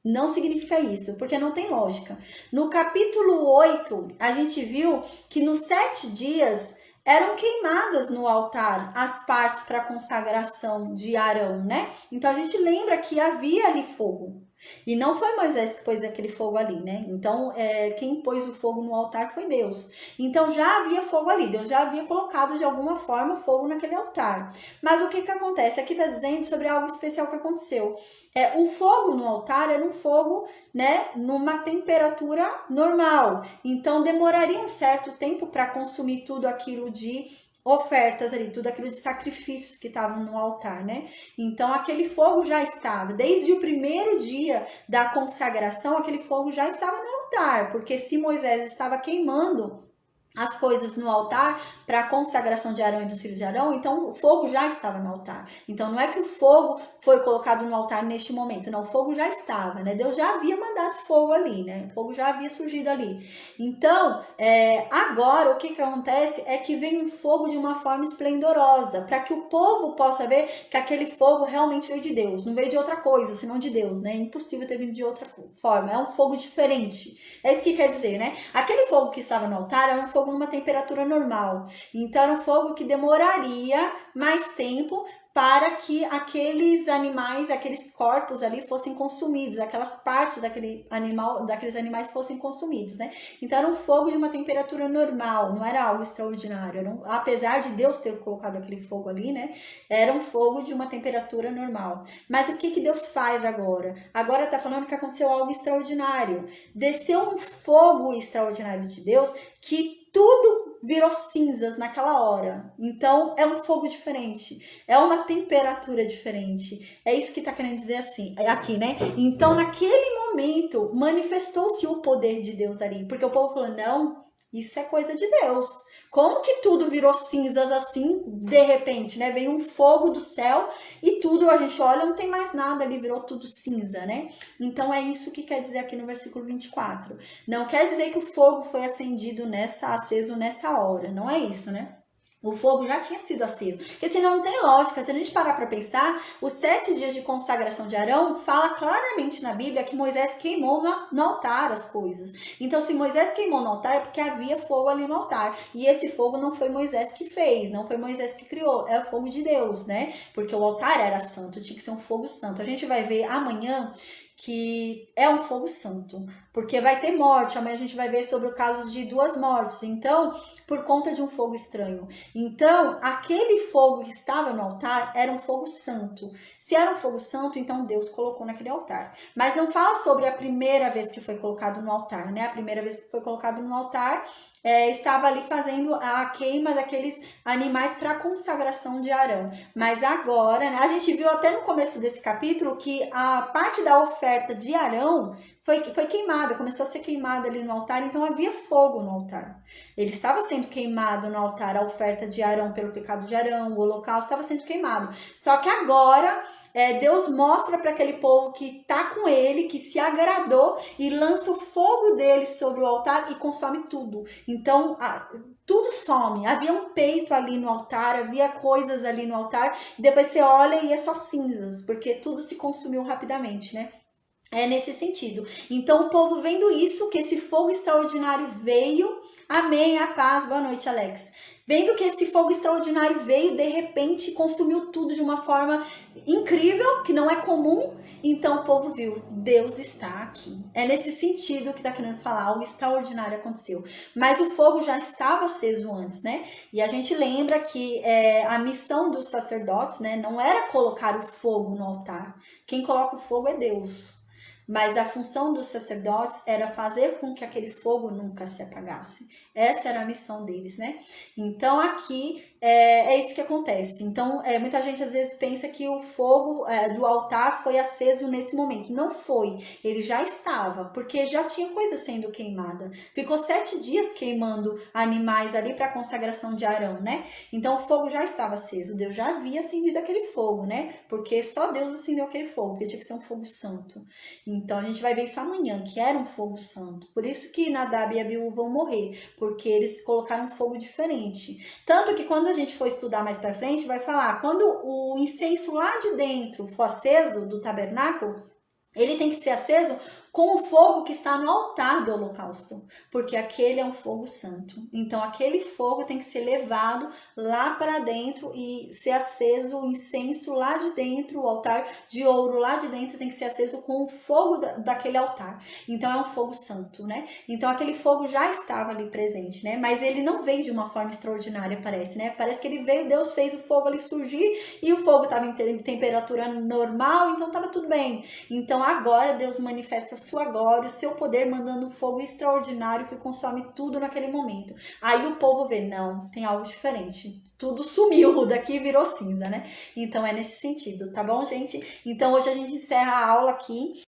Não significa isso, porque não tem lógica. No capítulo 8, a gente viu que nos 7 dias eram queimadas no altar as partes para consagração de Arão, né? Então a gente lembra que havia ali fogo. E não foi Moisés que pôs aquele fogo ali, né? Então, quem pôs o fogo no altar foi Deus. Então, já havia fogo ali. Deus já havia colocado, de alguma forma, fogo naquele altar. Mas o que acontece? Aqui está dizendo sobre algo especial que aconteceu. O fogo no altar era um fogo, né, numa temperatura normal. Então, demoraria um certo tempo para consumir tudo aquilo de ofertas ali, tudo aquilo de sacrifícios que estavam no altar, né? Então aquele fogo já estava, desde o primeiro dia da consagração, aquele fogo já estava no altar, porque se Moisés estava queimando as coisas no altar para a consagração de Arão e dos filhos de Arão, então o fogo já estava no altar. Então não é que o fogo foi colocado no altar neste momento, não, o fogo já estava, né? Deus já havia mandado fogo ali, né? O fogo já havia surgido ali. Então, agora o que acontece é que vem um fogo de uma forma esplendorosa, para que o povo possa ver que aquele fogo realmente veio de Deus, não veio de outra coisa, senão de Deus, né? É impossível ter vindo de outra forma, é um fogo diferente. É isso que quer dizer, né? Aquele fogo que estava no altar era um fogo numa temperatura normal. Então era um fogo que demoraria mais tempo para que aqueles animais, aqueles corpos ali fossem consumidos, aquelas partes daquele animal, daqueles animais fossem consumidos, né? Então era um fogo de uma temperatura normal, não era algo extraordinário. Apesar de Deus ter colocado aquele fogo ali, né? Era um fogo de uma temperatura normal. Mas o que Deus faz agora? Agora está falando que aconteceu algo extraordinário. Desceu um fogo extraordinário de Deus que tudo virou cinzas naquela hora. Então, é um fogo diferente. É uma temperatura diferente. É isso que está querendo dizer assim, aqui, né? Então, naquele momento, manifestou-se o poder de Deus ali. Porque o povo falou, não, isso é coisa de Deus. Como que tudo virou cinzas assim, de repente, né? Veio um fogo do céu e tudo, a gente olha, não tem mais nada ali, virou tudo cinza, né? Então, é isso que quer dizer aqui no versículo 24. Não quer dizer que o fogo foi aceso nessa hora, não é isso, né? O fogo já tinha sido aceso. Porque senão não tem lógica. Se a gente parar para pensar, os 7 dias de consagração de Arão fala claramente na Bíblia que Moisés queimou no altar as coisas. Então, se Moisés queimou no altar, é porque havia fogo ali no altar. E esse fogo não foi Moisés que fez, não foi Moisés que criou. É o fogo de Deus, né? Porque o altar era santo, tinha que ser um fogo santo. A gente vai ver amanhã que é um fogo santo, porque vai ter morte. Amanhã a gente vai ver sobre o caso de 2 mortes, então, por conta de um fogo estranho. Então, aquele fogo que estava no altar era um fogo santo. Se era um fogo santo, então Deus colocou naquele altar. Mas não fala sobre a primeira vez que foi colocado no altar, né? A primeira vez que foi colocado no altar, estava ali fazendo a queima daqueles animais para a consagração de Arão. Mas agora, né, a gente viu até no começo desse capítulo que a parte da oferta de Arão foi queimada, começou a ser queimada ali no altar, então havia fogo no altar. Ele estava sendo queimado no altar, a oferta de Arão pelo pecado de Arão, o holocausto estava sendo queimado. Só que agora Deus mostra para aquele povo que está com ele, que se agradou, e lança o fogo dele sobre o altar e consome tudo. Então, tudo some. Havia um peito ali no altar, havia coisas ali no altar, e depois você olha e é só cinzas, porque tudo se consumiu rapidamente, né? É nesse sentido. Então, o povo vendo isso, que esse fogo extraordinário veio. Amém, a paz. Boa noite, Alex. Vendo que esse fogo extraordinário veio, de repente, consumiu tudo de uma forma incrível, que não é comum. Então, o povo viu, Deus está aqui. É nesse sentido que está querendo falar, algo extraordinário aconteceu. Mas o fogo já estava aceso antes, né? E a gente lembra que a missão dos sacerdotes, né, não era colocar o fogo no altar. Quem coloca o fogo é Deus. Mas a função dos sacerdotes era fazer com que aquele fogo nunca se apagasse. Essa era a missão deles, né? Então aqui é isso que acontece. Então muita gente às vezes pensa que o fogo do altar foi aceso nesse momento. Não foi. Ele já estava, porque já tinha coisa sendo queimada. Ficou 7 dias queimando animais ali para a consagração de Arão, né? Então o fogo já estava aceso. Deus já havia acendido aquele fogo, né? Porque só Deus acendeu aquele fogo, porque tinha que ser um fogo santo. Então a gente vai ver isso amanhã, que era um fogo santo. Por isso que Nadab e Abiú vão morrer, porque eles colocaram um fogo diferente. Tanto que quando a gente for estudar mais para frente, vai falar, quando o incenso lá de dentro for aceso do tabernáculo, ele tem que ser aceso com o fogo que está no altar do holocausto, porque aquele é um fogo santo. Então aquele fogo tem que ser levado lá para dentro e ser aceso, o incenso lá de dentro, o altar de ouro lá de dentro tem que ser aceso com o fogo daquele altar. Então é um fogo santo, né? Então aquele fogo já estava ali presente, né? Mas ele não veio de uma forma extraordinária, parece, né? Parece que ele veio, Deus fez o fogo ali surgir e o fogo estava em temperatura normal, então estava tudo bem. Então agora Deus manifesta a sua glória, o seu poder, mandando um fogo extraordinário que consome tudo naquele momento. Aí o povo vê, não, tem algo diferente. Tudo sumiu, daqui virou cinza, né? Então é nesse sentido, tá bom, gente? Então hoje a gente encerra a aula aqui.